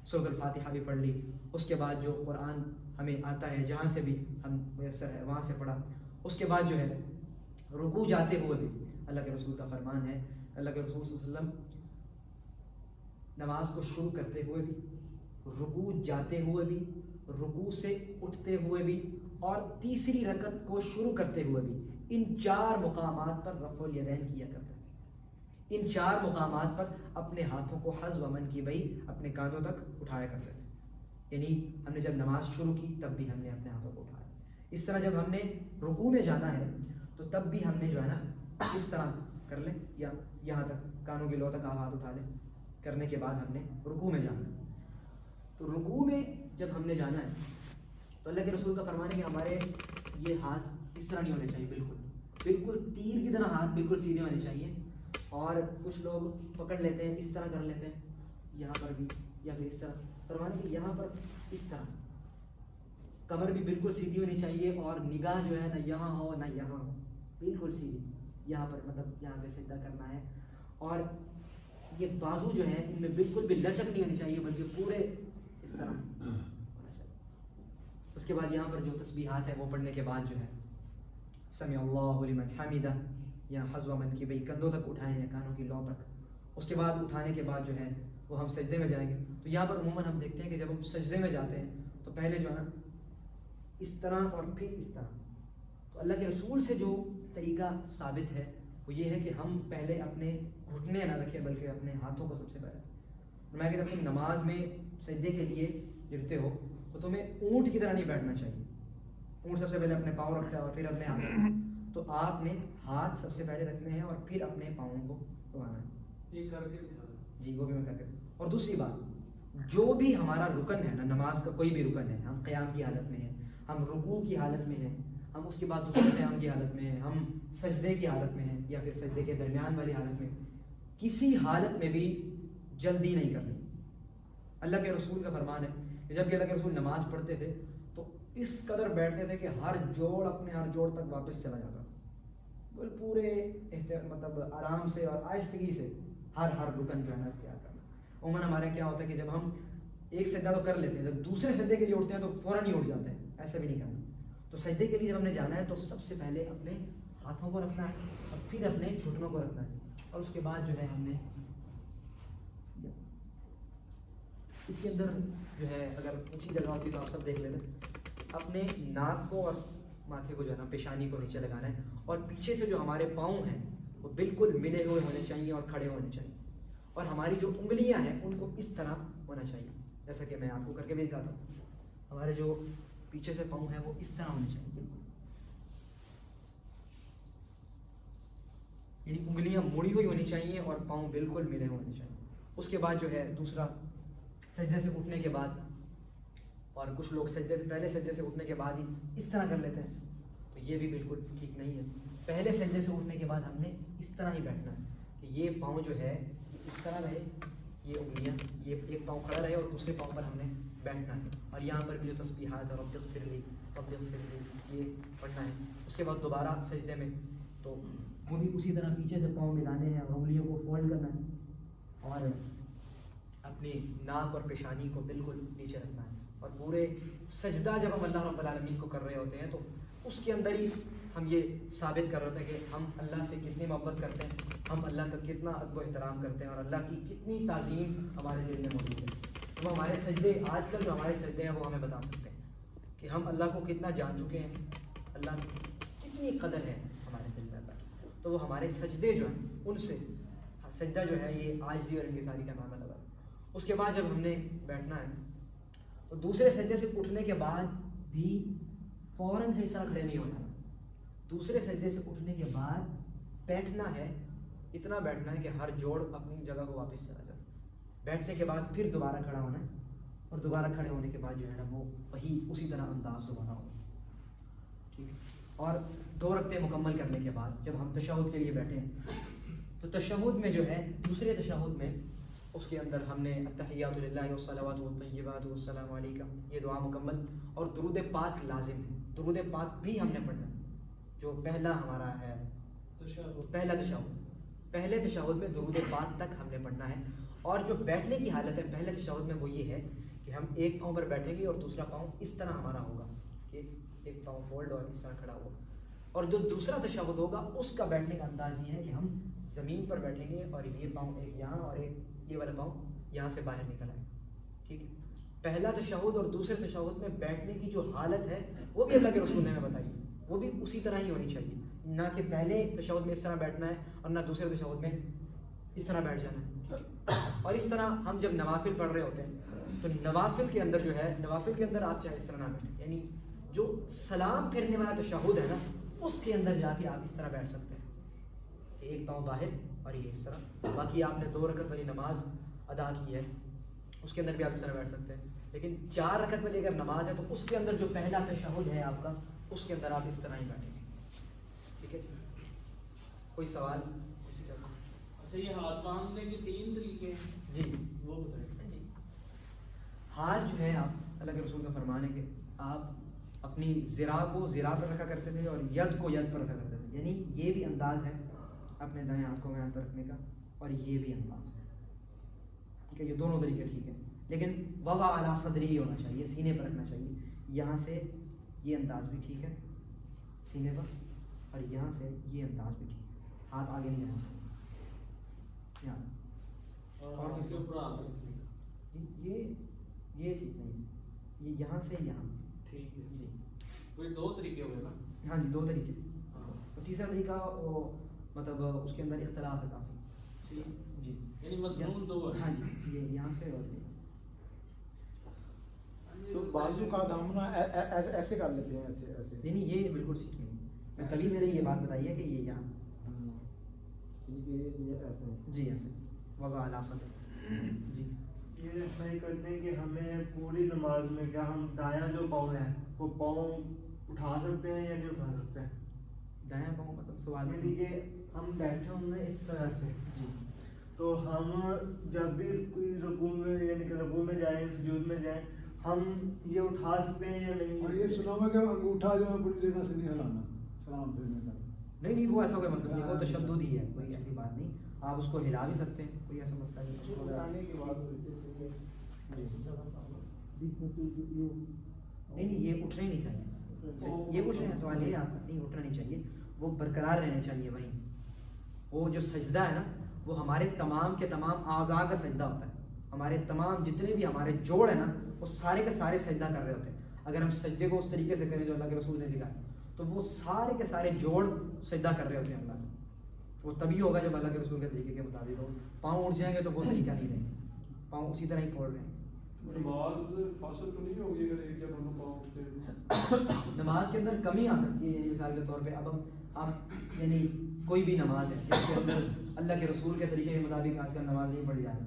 سورۃ الفاتحہ بھی پڑھ لی، اس کے بعد جو قرآن ہمیں آتا ہے جہاں سے بھی ہم میسر ہے وہاں سے پڑھا، اس کے بعد جو ہے رکوع جاتے ہوئے بھی اللہ کے رسول کا فرمان ہے اللہ کے رسول صلی اللہ علیہ وسلم نماز کو شروع کرتے ہوئے بھی، رکوع جاتے ہوئے بھی، رکوع سے اٹھتے ہوئے بھی، اور تیسری رکعت کو شروع کرتے ہوئے بھی ان 4 مقامات پر رفع الیدین کیا کرتے تھے۔ ان 4 مقامات پر اپنے ہاتھوں کو حذو منکبیہ اپنے کاندھوں تک اٹھایا کرتے تھے۔ یعنی ہم نے جب نماز شروع کی تب بھی ہم نے اپنے ہاتھوں کو اٹھایا، اس طرح جب ہم نے رکوع میں جانا ہے تو تب بھی ہم نے جو ہے نا اس طرح کر لیں، یا یہاں تک کانوں کی لو تک آپ ہاتھ اٹھا لیں، کرنے کے بعد ہم نے رکوع میں جانا ہے۔ تو رکوع میں جب ہم نے جانا ہے تو اللہ کے رسول کا فرمان ہے کہ ہمارے یہ ہاتھ اس طرح نہیں ہونے چاہیے، بالکل تیر کی طرح ہاتھ بالکل سیدھے ہونے چاہیے، اور کچھ لوگ پکڑ لیتے ہیں، اس طرح کر لیتے ہیں یہاں پر بھی، یا پھر اس طرح فرمان ہے کہ یہاں پر اس طرح کمر بھی بالکل سیدھی ہونی چاہیے، اور نگاہ جو ہے نہ یہاں ہو نہ یہاں ہو، بالکل سیدھی یہاں پر، مطلب یہاں پہ سجدہ کرنا ہے، اور یہ بازو جو ہے ان میں بالکل بھی لچک نہیں ہونی چاہیے، بلکہ پورے اس طرح ہونا چاہیے۔ اس کے بعد یہاں پر جو تسبیحات ہے وہ پڑھنے کے بعد جو ہے سمع اللہ لمن حمدہ یا حذو منکبیہ کندھوں تک اٹھائیں یا کانوں کی لو تک۔ اس کے بعد اٹھانے کے بعد جو ہے وہ ہم سجدے میں جائیں گے۔ تو یہاں پر عموماً ہم دیکھتے ہیں کہ جب ہم سجدے میں جاتے ہیں تو پہلے جو ہے نا اس طرح اور پھر اس طرح۔ تو اللہ کے رسول سے جو طریقہ ثابت ہے وہ یہ ہے کہ ہم پہلے اپنے گھٹنے نہ رکھیں بلکہ اپنے ہاتھوں کو سب سے پہلے۔ میں کہ جب تم نماز میں سجدے کے لیے گرتے ہو تو تمہیں اونٹ کی طرح نہیں بیٹھنا چاہیے۔ اونٹ سب سے پہلے اپنے پاؤں رکھتا ہے اور پھر اپنے ہاتھ رکھتا ہے، تو آپ نے ہاتھ سب سے پہلے رکھنے ہیں اور پھر اپنے پاؤں کو دبانا ہے۔ یہ کر کے دکھا دو۔ جی وہ بھی میں کر کے۔ اور دوسری بات، جو بھی ہمارا رکن ہے نا، نماز کا کوئی بھی رکن ہے، ہم قیام کی حالت میں ہیں، ہم رکوع کی حالت میں ہیں، ہم اس کے بعد دوسرے قیام کی حالت میں ہیں، ہم سجدے کی حالت میں ہیں، یا پھر سجدے کے درمیان والی حالت میں، کسی حالت میں بھی جلدی نہیں کرنی۔ اللہ کے رسول کا فرمان ہے کہ جب کہ اللہ کے رسول نماز پڑھتے تھے تو اس قدر بیٹھتے تھے کہ ہر جوڑ اپنے ہر جوڑ تک واپس چلا جاتا تھا، پورے مطلب آرام سے اور آہستگی سے ہر رکن جو ہے نا اختیار کرنا۔ عموماً ہمارے کیا ہوتا ہے کہ جب ہم ایک سجدہ تو کر لیتے ہیں، جب دوسرے سجدے کے لیے اٹھتے ہیں تو فوراً ہی اٹھ جاتے ہیں، ایسا بھی نہیں کرنا۔ تو سجدے کے لیے جب ہم نے جانا ہے تو سب سے پہلے اپنے ہاتھوں کو رکھنا ہے اور پھر اپنے گھٹنوں کو رکھنا ہے، اور اس کے بعد جو ہے ہم نے اس کے اندر جو ہے اگر اونچی جگہ ہوتی تو آپ سب دیکھ لیتے، اپنے ناک کو اور ماتھے کو جو ہے نا پیشانی کو نیچے لگانا ہے، اور پیچھے سے جو ہمارے پاؤں ہیں وہ بالکل ملے ہوئے ہونے چاہیے اور کھڑے ہونے چاہیے، اور ہماری جو انگلیاں ہیں ان کو اس طرح ہونا چاہیے، جیسا کہ میں آپ کو کر کے بھی دکھاتا ہوں۔ ہمارے جو پیچھے سے پاؤں ہیں وہ اس طرح ہونے چاہیے بالکل، یعنی انگلیاں مڑی ہوئی ہونی چاہیے اور پاؤں بالکل ملے ہوئے ہونے چاہیے۔ اس کے بعد جو ہے دوسرا، سجدے سے اٹھنے کے بعد، اور کچھ لوگ سجدے سے پہلے سجدے سے اٹھنے کے بعد ہی اس طرح کر لیتے ہیں، تو یہ بھی بالکل ٹھیک نہیں ہے۔ پہلے سجدے سے اٹھنے کے بعد ہم نے اس طرح ہی بیٹھنا ہے کہ یہ پاؤں جو ہے اس طرح رہے، یہ انگلیاں، یہ ایک پاؤں کھڑا رہے اور دوسرے پاؤں پر ہم نے بیٹھنا ہے، اور یہاں پر بھی جو تسبیحات ہے رب اغفر لی رب اغفر لی یہ پڑھنا ہے۔ اس کے بعد دوبارہ سجدے میں تو وہ بھی اسی طرح پیچھے سے پاؤں ملانے ہیں اور انگلیوں کو فولڈ کرنا ہے، اور اپنی ناک اور پیشانی کو بالکل نیچے رکھنا ہے، اور پورے سجدہ جب ہم اللہ رب العالمین کو کر رہے ہوتے ہیں تو اس کے اندر ہی ہم یہ ثابت کر رہے ہوتے ہیں کہ ہم اللہ سے کتنی محبت کرتے ہیں، ہم اللہ کا کتنا ادب و احترام کرتے ہیں، اور اللہ کی کتنی تعظیم ہمارے دل میں موجود ہے۔ تو ہمارے سجدے، آج کل جو ہمارے سجدے ہیں وہ ہمیں بتا سکتے ہیں کہ ہم اللہ کو کتنا جان چکے ہیں، اللہ کی کتنی قدر ہے ہمارے دل میں اللہ کی۔ تو وہ ہمارے سجدے جو ہیں ان سے، سجدہ جو ہے یہ عاجزی اور انکساری کا نام ہے۔ اس کے بعد جب ہم نے بیٹھنا ہے تو دوسرے سجدے سے اٹھنے کے بعد بھی فوراً سے اس طرح کھڑے نہیں ہونا، دوسرے سجدے سے اٹھنے کے بعد بیٹھنا ہے، اتنا بیٹھنا ہے کہ ہر جوڑ اپنی جگہ کو واپس چلا جائے۔ بیٹھنے کے بعد پھر دوبارہ کھڑا ہونا ہے، اور دوبارہ کھڑے ہونے کے بعد جو ہے نا وہ وہی اسی طرح انداز دوبارہ ہوگا، ٹھیک ہے۔ اور 2 رکعتیں مکمل کرنے کے بعد جب ہم تشہد کے لیے بیٹھے ہیں تو تشہد میں جو ہے، دوسرے تشہد میں اس کے اندر ہم نے التحیات للہ والصلوات والطیبات والسلام علیکم یہ دعا مکمل، اور درود پاک لازم ہے، درود پاک بھی ہم نے پڑھنا جو پہلا ہمارا ہے پہلا تشہد، پہلے تشہد میں درود پاک تک ہم نے پڑھنا ہے۔ اور جو بیٹھنے کی حالت ہے پہلے تشہد میں وہ یہ ہے کہ ہم ایک پاؤں پر بیٹھیں گے اور دوسرا پاؤں اس طرح ہمارا ہوگا کہ ایک پاؤں فولڈ اور اس طرح کھڑا ہوا، اور جو دوسرا تشہد ہوگا اس کا بیٹھنے کا انداز یہ ہے کہ ہم زمین پر بیٹھیں گے اور یہ پاؤں ایک یہاں اور ایک یہ والا پاؤں یہاں سے باہر نکل آئے. ٹھیک ہے. پہلا تشہد اور دوسرے تشہد میں بیٹھنے کی جو حالت ہے وہ بھی اللہ کے رسول نے ہمیں بتائی, وہ بھی اسی طرح ہی ہونی چاہیے. نہ کہ پہلے تشہد میں اس طرح بیٹھنا ہے اور نہ دوسرے تشہد میں اس طرح بیٹھ جانا ہے. اور اس طرح ہم جب نوافل پڑھ رہے ہوتے ہیں تو نوافل کے اندر جو ہے, نوافل کے اندر آپ چاہے اس طرح نہ بیٹھیں, یعنی جو سلام پھرنے والا تشہد ہے نا اس کے اندر جا کے آپ اس طرح بیٹھ سکتے ہیں, ایک پاؤں باہر اور یہ اس طرح. باقی آپ نے 2 رکعت والی نماز ادا کی ہے اس کے اندر بھی آپ اس طرح بیٹھ سکتے ہیں. لیکن 4 رکعت والی اگر نماز ہے تو اس کے اندر جو پہلا تشہد ہے آپ کا اس کے اندر آپ اس طرح ہی بیٹھیں گے. ٹھیک ہے. کوئی سوال کسی کا؟ اچھا, یہ ہاتھ باندھنے کے 3 طریقے ہیں جی وہ بتائیں. جی, ہاتھ جو ہے آپ اللہ کے رسول کا فرمان ہے کہ آپ اپنی ذرا کو ذرا پر رکھا کرتے تھے اور ید کو ید پر رکھا کرتے تھے, یعنی یہ بھی انداز ہے اپنے دائیں ہاتھ کو یہاں پر رکھنے کا اور یہ بھی انداز ہے. ٹھیک ہے, یہ دونوں طریقے ٹھیک ہے, لیکن وضع علی صدری ہونا چاہیے, سینے پر رکھنا چاہیے. یہاں سے یہ انداز بھی ٹھیک ہے سینے پر, اور یہاں سے یہ انداز بھی ٹھیک ہے, ہاتھ آگے نہیں جانا چاہیے. اور اس کے اوپر ہاتھ رکھنے کا یہ چیز نہیں, یہ یہاں سے یہاں. ٹھیک ہے جی, کوئی 2 طریقے ہوئے نا. ہاں جی 2 طریقے. اور تیسرا طریقہ وہ مطلب اس کے اندر اختلاف ہے کافی. جی یعنی مسنون 2 ہے. ہاں جی, یہ یہاں سے اور تو بازو کا دامنا ایسے کر لیتے ہیں, ایسے ایسے. نہیں نہیں, یہ بالکل ٹھیک نہیں. میں کبھی میں نے یہ بات بتائی ہے کہ یہ یہاں یہ ایسے. جی ایسے وضع علی صدر. جی یہ نہیں کرتے ہیں کہ ہمیں پوری نماز میں کیا ہم دایاں جو پاؤں ہے وہ پاؤں اٹھا سکتے ہیں یا نہیں اٹھا سکتے ہیں؟ دایاں پاؤں مطلب سوال یعنی کہ ہم بیٹھے ہوں گے اس طرح سے, جی تو ہم جب بھی کوئی رکوع میں یعنی کہ رکوع میں جائیں سجود میں جائیں ہم یہ اٹھا سکتے ہیں یا نہیں؟ اور یہ سنا ہوا کہ انگوٹھا جو ہے پوری جگہ سے نہیں ہلانا سلام پھیرنے تک. نہیں وہ ایسا کوئی مسئلہ نہیں, وہ تشدد ہی ہے, کوئی ایسی بات نہیں. آپ اس کو ہلا بھی سکتے ہیں, کوئی ایسا مسئلہ نہیں. اس کو اٹھانے کی بات ہوئی تھی. نہیں یہ اٹھنا ہی نہیں چاہیے. یہ اٹھنے سوال یہ آپ کا نہیں, اٹھنا نہیں چاہیے, وہ برقرار رہنے چاہیے وہیں. وہ جو سجدہ ہے نا وہ ہمارے تمام کے تمام اعضاء کا سجدہ ہوتا ہے. ہمارے تمام جتنے بھی ہمارے جوڑ ہیں نا وہ سارے کے سارے سجدہ کر رہے ہوتے ہیں. اگر ہم سجدے کو اس طریقے سے کریں جو اللہ کے رسول نے سکھایا تو وہ سارے کے سارے جوڑ سجدہ کر رہے ہوتے ہیں اللہ کو. وہ تبھی ہوگا جب اللہ کے رسول کے طریقے کے مطابق ہو. پاؤں اٹھ جائیں گے تو وہ طریقہ نہیں رہے گا, پاؤں اسی طرح ہی پھوڑ رہے ہیں. نماز فاصل تو نہیں ہوگی اگر ایک یا دونوں پاؤں اٹھتے؟ نماز کے اندر کمی آ سکتی ہے. یعنی مثال کے طور پہ اب آپ یعنی کوئی بھی نماز ہے جس کے اندر اللہ کے رسول کے طریقے کے مطابق آج کل نماز نہیں پڑھی جائے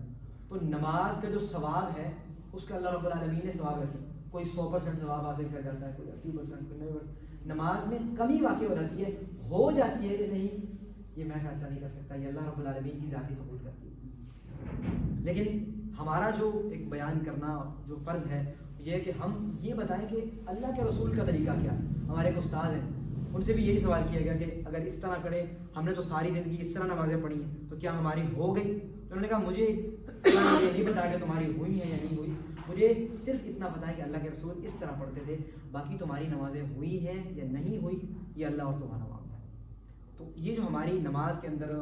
تو نماز کا جو ثواب ہے اس کا اللہ رب العالمین نے ثواب رکھا. کوئی 100% ثواب حاصل کر جاتا ہے, کوئی 80%, کوئی 90%. نماز میں کمی واقع ہو جاتی ہے, ہو جاتی ہے کہ نہیں یہ میں فیصلہ نہیں کر سکتا, یہ اللہ رب العالمین کی ذاتی قبول کرتی ہے. لیکن ہمارا جو ایک بیان کرنا جو فرض ہے یہ کہ ہم یہ بتائیں کہ اللہ کے رسول کا طریقہ کیا ہے. ہمارے ایک استاد ہیں, ان سے بھی یہی سوال کیا گیا کہ اگر اس طرح کریں, ہم نے تو ساری زندگی اس طرح نمازیں پڑھی ہیں تو کیا ہماری ہو گئی؟ تو انہوں نے کہا مجھے یہ نہیں پتا کہ تمہاری ہوئی ہیں یا نہیں ہوئی, مجھے صرف اتنا پتا ہے کہ اللہ کے رسول اس طرح پڑھتے تھے, باقی تمہاری نمازیں ہوئی ہیں یا نہیں ہوئی یہ اللہ اور تمہارا معاملہ ہے. تو یہ جو ہماری نماز کے اندر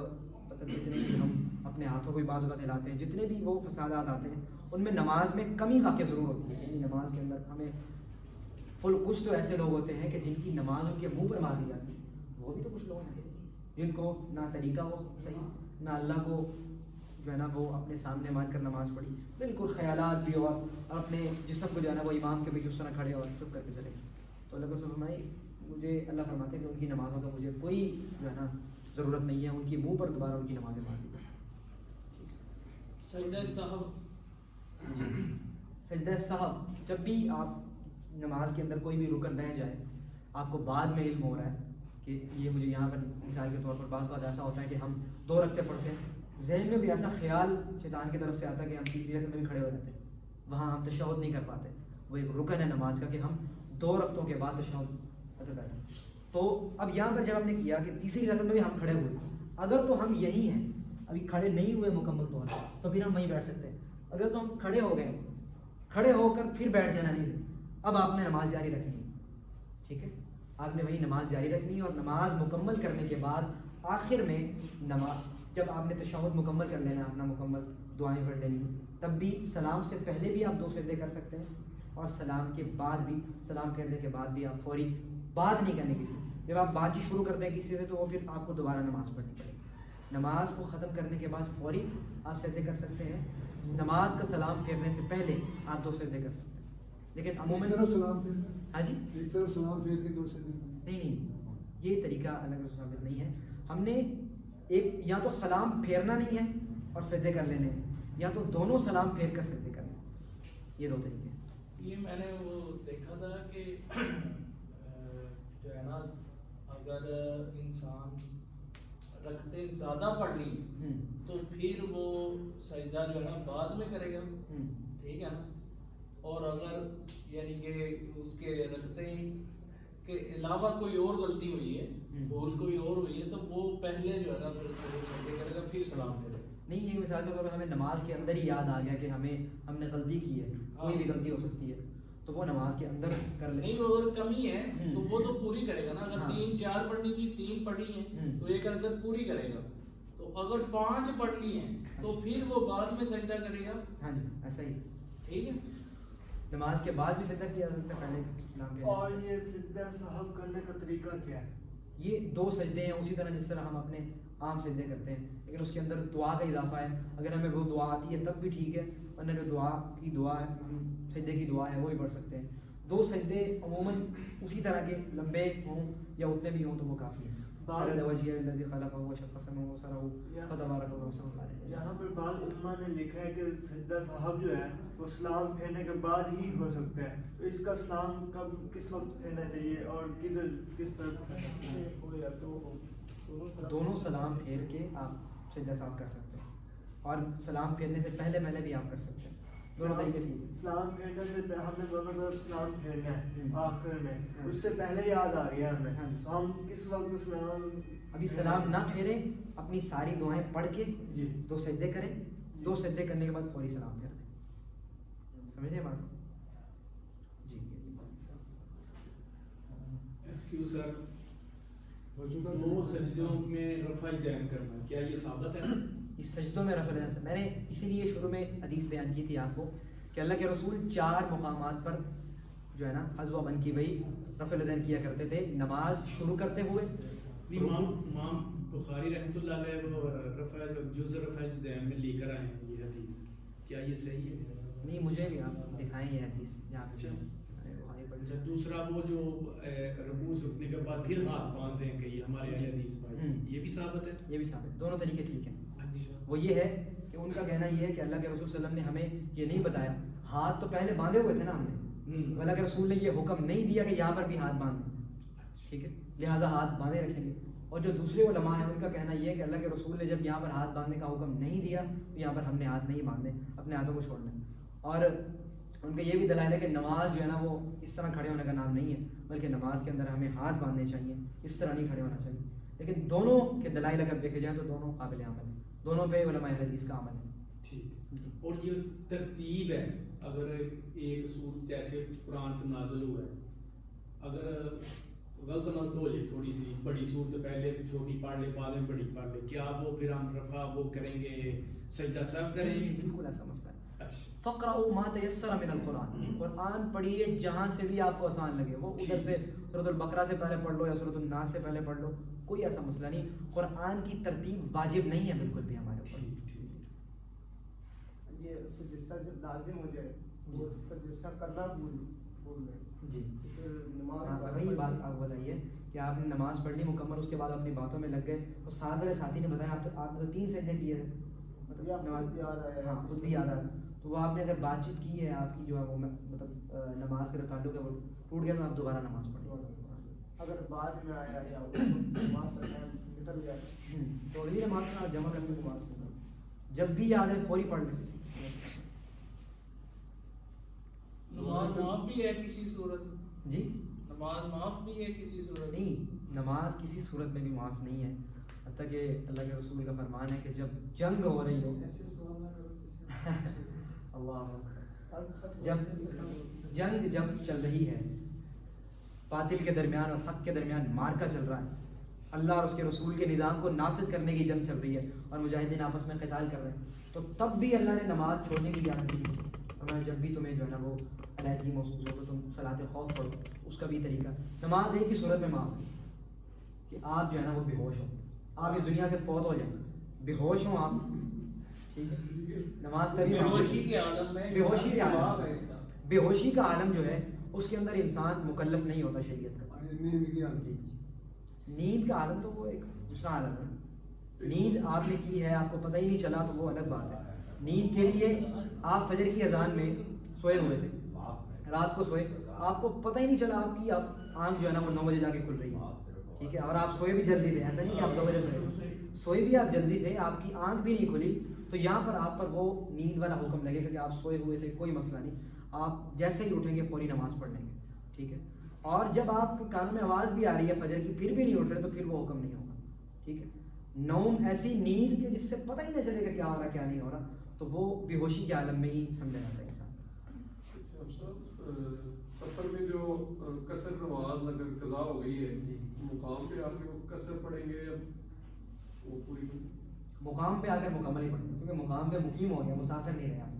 مطلب جتنے بھی ہم اپنے ہاتھوں کو بعض اوقات ہلاتے ہیں, جتنے بھی وہ فسادات آتے ہیں ان میں نماز میں کمی واقع ضرور ہوتی ہے. یعنی نماز کے اندر ہمیں کچھ تو ایسے لوگ ہوتے ہیں کہ جن کی نماز ان کے منہ پر مار دی جاتی ہے, وہ بھی تو کچھ لوگ ہیں جن کو نہ طریقہ ہو صحیح, نہ اللہ کو جو ہے نا وہ اپنے سامنے مان کر نماز پڑھی, بالکل خیالات بھی ہو اور اپنے جسم کو جو ہے نا وہ امام کے بھی اس طرح کھڑے اور چپ کر کے چلے. تو اللہ کو فرمائے مجھے اللہ فرماتے ہیں کہ ان کی نمازوں کا مجھے کوئی جو ہے نا ضرورت نہیں ہے, ان کی منہ پر دوبارہ ان کی نمازیں مار دی جاتی. سجدہ صاحب, سجدہ صاحب جب بھی آپ نماز کے اندر کوئی بھی رکن رہ جائے, آپ کو بعد میں علم ہو رہا ہے کہ یہ مجھے یہاں پر مثال کے طور پر بعض بات ایسا ہوتا ہے کہ ہم 2 رکعتیں پڑھتے ہیں, ذہن میں بھی ایسا خیال شیطان کی طرف سے آتا ہے کہ ہم 3 رکعت میں بھی کھڑے ہو جاتے ہیں, وہاں ہم تشہد نہیں کر پاتے. وہ ایک رکن ہے نماز کا کہ ہم 2 رکعتوں کے بعد تشہد ادا کریں. تو اب یہاں پر جب ہم نے کیا کہ تیسری رکعت میں بھی ہم کھڑے ہوئے, اگر تو ہم یہی ہیں ابھی کھڑے نہیں ہوئے مکمل طور پر تو پھر ہم وہیں بیٹھ سکتے ہیں. اگر تو ہم کھڑے ہو گئے, کھڑے ہو کر پھر بیٹھ جانا نہیں, اب آپ نے نماز جاری رکھنی ہے. ٹھیک ہے, آپ نے وہی نماز جاری رکھنی ہے، اور نماز مکمل کرنے کے بعد آخر میں نماز جب آپ نے تشہد مکمل کر لینا ہے اپنا، مکمل دعائیں پڑھ لینی، تب بھی سلام سے پہلے بھی آپ 2 سجدے کر سکتے ہیں، اور سلام کے بعد بھی، سلام کرنے کے بعد بھی آپ فوری بات نہیں کرنے کسی، جب آپ بات چیت شروع کر دیں کسی سے تو وہ پھر آپ کو دوبارہ نماز پڑھنی پڑے گی۔ نماز کو ختم کرنے کے بعد فوری آپ سجدے کر سکتے ہیں، نماز کا سلام پھیرنے سے پہلے آپ 2 سجدے کر سکتے ہیں، لیکن عموماً ایک طرف سلام پھیرنا، ہاں جی ایک طرف سلام پھیر کے 2 سجدے کرنا۔ نہیں، یہ طریقہ الگ ثابت نہیں ہے۔ ہم نے ایک یا تو سلام پھیرنا نہیں ہے اور سجدے کر لینے ہیں، یا تو دونوں سلام پھیر کر سجدے کرنے ہیں، یہ 2 طریقے ہیں۔ یہ میں نے وہ دیکھا تھا کہ جو ہے نا، اگر انسان رکھتے زیادہ پڑھ لی تو پھر وہ سجدہ جو ہے نا بعد میں کرے گا، ٹھیک ہے نا، اور اگر یعنی کہ اس کے رکھتے کے علاوہ کوئی اور غلطی ہوئی ہے، بھول کوئی اور ہوئی ہے، تو وہ پہلے جو ہے نا سجدے کرے گا پھر سلام کرے گا۔ نہیں، یہ مثال کے طور پر ہمیں نماز کے اندر ہی یاد آ گیا کہ ہم نے غلطی کی ہے، کوئی بھی غلطی ہو سکتی ہے، تو وہ نماز کے اندر کر لیں۔ نہیں، وہ اگر کمی ہے تو وہ تو پوری کرے گا نا، اگر 3-4 پڑھنی تھی 3 پڑھی ہیں تو 1 رکعت پوری کرے گا، تو اگر 5 پڑھ لی ہیں تو پھر وہ بعد میں سجدہ کرے گا۔ ہاں جی، ایسا ہی ٹھیک ہے، نماز کے بعد بھی سجدہ کیا جا سکتا ہے پہلے سلام کے۔ اور یہ سجدہ سہو کرنے کا طریقہ کیا ہے؟ یہ 2 سجدے ہیں اسی طرح جس طرح ہم اپنے عام سجدے کرتے ہیں، لیکن اس کے اندر دعا کا اضافہ ہے۔ اگر ہمیں وہ دعا آتی ہے تب بھی ٹھیک ہے، ورنہ جو دعا ہے، سجدے کی دعا ہے وہ بھی پڑھ سکتے ہیں۔ 2 سجدے عموماً اسی طرح کے لمبے ہوں یا اتنے بھی ہوں تو وہ کافی ہے۔ یہاں پر بعض علماء نے لکھا ہے کہ سجدہ صاحب جو ہے وہ سلام پھیرنے کے بعد ہی ہو سکتا ہے، تو اس کا سلام کب کس وقت پھیرنا چاہیے اور کس طرف پھیرنا چاہیے؟ دونوں سلام پھیر کے آپ سجدہ صاحب کر سکتے ہیں، اور سلام پھیرنے سے پہلے بھی آپ کر سکتے ہیں، دونوں طریقے ٹھیک ہے۔ سلام پھیرنے سے ہم نے دونوں طرف سلام پھیرنا ہے آخر میں، اس سے پہلے یاد آ گیا ہمیں، تو ہم کس وقت سلام؟ ابھی سلام نہ پھیریں، اپنی ساری دعائیں پڑھ کے جی 2 سجدے کریں، 2 سجدے کرنے کے بعد فوری سلام پھیر دیں، سمجھ رہے ہیں بات؟ جی ایکسکیوز سر، 2 سجدوں میں رفع دین کرنا کیا یہ ثابت ہے؟ اس سجدوں میں رفع دین، میں نے اسی لیے شروع میں حدیث بیان کی تھی آپ کو کہ اللہ کے رسول 4 مقامات پر جو ہے نا حذو بن کی وہی رفع دین کیا کرتے تھے، نماز شروع کرتے ہوئے۔ امام بخاری رحمۃ اللہ علیہ جز رفع دین میں لے کر آئے ہیں یہ حدیث، کیا یہ صحیح ہے؟ نہیں، مجھے بھی آپ دکھائیں یہ حدیث یہاں پہ۔ اچھا، دوسرا وہ جو رکوع سے اٹھنے کے بعد پھر ہاتھ باندھتے ہیں کئی ہمارے اہل حدیث میں، یہ بھی ثابت ہے؟ یہ بھی ثابت، دونوں طریقے ٹھیک ہیں۔ اچھا، وہ یہ ہے کہ ان کا کہنا یہ ہے کہ اللہ کے رسول صلی اللہ علیہ وسلم نے ہمیں یہ نہیں بتایا، ہاتھ تو پہلے باندھے ہوئے تھے نا ہم نے، اللہ کے رسول نے یہ حکم نہیں دیا کہ یہاں پر بھی ہاتھ باندھیں، ٹھیک ہے، لہٰذا ہاتھ باندھے رکھیں گے۔ اور جو دوسرے علماء ہیں ان کا کہنا یہ ہے کہ اللہ کے رسول نے جب یہاں پر ہاتھ باندھنے کا حکم نہیں دیا تو یہاں پر ہم نے ہاتھ نہیں باندھنے، اپنے ہاتھوں کو چھوڑنا ہے۔ اور ان کا یہ بھی دلائل ہے کہ نماز جو ہے نا وہ اس طرح کھڑے ہونے کا نام نہیں ہے، بلکہ نماز کے اندر ہمیں ہاتھ باندھنے چاہیے، اس طرح نہیں کھڑے ہونا چاہیے۔ لیکن دونوں کے دلائل اگر دیکھے جائیں تو دونوں قابل عمل ہیں، دونوں پہ علماء حدیث کا عمل ہے۔ ٹھیک ہے۔ اور یہ ترتیب ہے، اگر ایک سورت جیسے قرآن پہ نازل ہوا ہے، اگر غلط نلط ہو جائے تھوڑی سی، بڑی صورت پہلے چھوٹی پڑھ لے بعد میں بڑی پڑھ لے، کیا وہ پھر ہم رفع وہ کریں گے، سجدہ سہو کریں گے؟ بالکل ایسا مسئلہ ہے۔ اچھا، فقرؤوا ما تیسر من القرآن، قرآن پڑھیے جہاں سے بھی آپ کو آسان لگے، وہ ادھر سے سورۃ البقرہ سے پہلے پڑھ لو یا سورۃ الناس سے پہلے پڑھ لو، کوئی ایسا مسئلہ نہیں۔ قرآن کی ترتیب واجب نہیں ہے بالکل بھی ہمارے اوپر۔ یہ سجدہ جب لازم ہو جائے وہ سجدہ کرنا بھول گئے جی، نماز وہی بات آپ بتائیے کہ آپ نے نماز پڑھ لی مکمل، اس کے بعد اپنی باتوں میں لگ گئے، تو ساتھ والے ساتھی نے بتایا آپ نے تو 3 سجدے کیے تھے، مطلب نماز یاد آیا، ہاں خود بھی یاد آیا، تو وہ آپ نے اگر بات چیت کی ہے آپ کی جو ہے وہ مطلب نماز سے تعلق ہے وہ ٹوٹ گیا، تو آپ دوبارہ نماز پڑھیں۔ اگر بعد میں آیا یا نماز کا ٹائم نکل گیا تو یہ نماز کا جمع کرنے کے بعد جب بھی یاد ہے فوری پڑھ لیں۔ نماز معاف بھی ہے کسی صورت؟ جی، نماز معاف بھی ہے کسی صورت؟ نہیں، نماز کسی صورت میں بھی معاف نہیں ہے، حتیٰ کہ اللہ کے رسول کا فرمان ہے کہ جب جنگ ہو رہی ہو، اللہ جب جنگ چل رہی ہے، باطل کے درمیان اور حق کے درمیان معرکہ چل رہا ہے، اللہ اور اس کے رسول کے نظام کو نافذ کرنے کی جنگ چل رہی ہے اور مجاہدین آپس میں قتال کر رہے ہیں، تو تب بھی اللہ نے نماز چھوڑنے کی اجازت دی ہے۔ اور جب بھی تمہیں جو ہے نا وہ علیحدگی محسوس ہو تو تم صلاۃ خوف پڑھو، اس کا بھی طریقہ نماز ایک ہی صورت میں معاف ہے کہ آپ جو ہے نا وہ بے ہوش ہو، آپ اس دنیا سے فوت ہو جائیں، بے ہوش ہوں آپ، ٹھیک ہے، نماز تبھی بے معاف ہوشی ہے۔ کے عالم میں بے ہوشی کے جواب عالم ہے اس کا۔ بے ہوشی کا عالم جو ہے اس کے اندر انسان مکلف نہیں ہوتا شریعت کا۔ جی، نیند کا عالم تو وہ ایک دوسرا عالم ہے، نیند آپ نے کی ہے آپ کو پتہ ہی نہیں چلا تو وہ الگ بات ہے۔ نیند کے لیے آپ فجر کی اذان میں سوئے ہوئے تھے، رات کو سوئے، آپ کو پتہ ہی نہیں چلا آپ کی آنکھ جو ہے نا وہ 9 بجے جا کے کھل رہی ہے، ٹھیک ہے، اور آپ سوئے بھی جلدی تھے، ایسا نہیں کہ آپ 2 بجے سوئے بھی آپ جلدی تھے، آپ کی آنکھ بھی نہیں کھلی، تو یہاں پر آپ پر وہ نیند والا حکم لگے گا کہ آپ سوئے ہوئے تھے، کوئی مسئلہ نہیں، آپ جیسے ہی اٹھیں گے فوری نماز پڑھ لیں گے، ٹھیک ہے۔ اور جب آپ کے کانوں میں آواز بھی آ رہی ہے فجر کی پھر بھی نہیں اٹھ رہے تو پھر وہ حکم نہیں ہوگا، ٹھیک ہے۔ نوم ایسی نیند کہ جس سے پتہ ہی نہ چلے گا کیا ہو رہا کیا نہیں ہو رہا، تو وہ بے ہوشی کے عالم میں ہی سمجھا جاتا ہے انسان۔ سفر میں جو قصر نماز اگر قضا ہو گئی ہے مقام پہ آ کے وہ قصر پڑھیں گے یا وہ پوری؟ مقام پہ آ کر مکمل ہی پڑھیں گے، کیونکہ مقام پہ مقیم ہو گیا، مسافر نہیں رہے آپ۔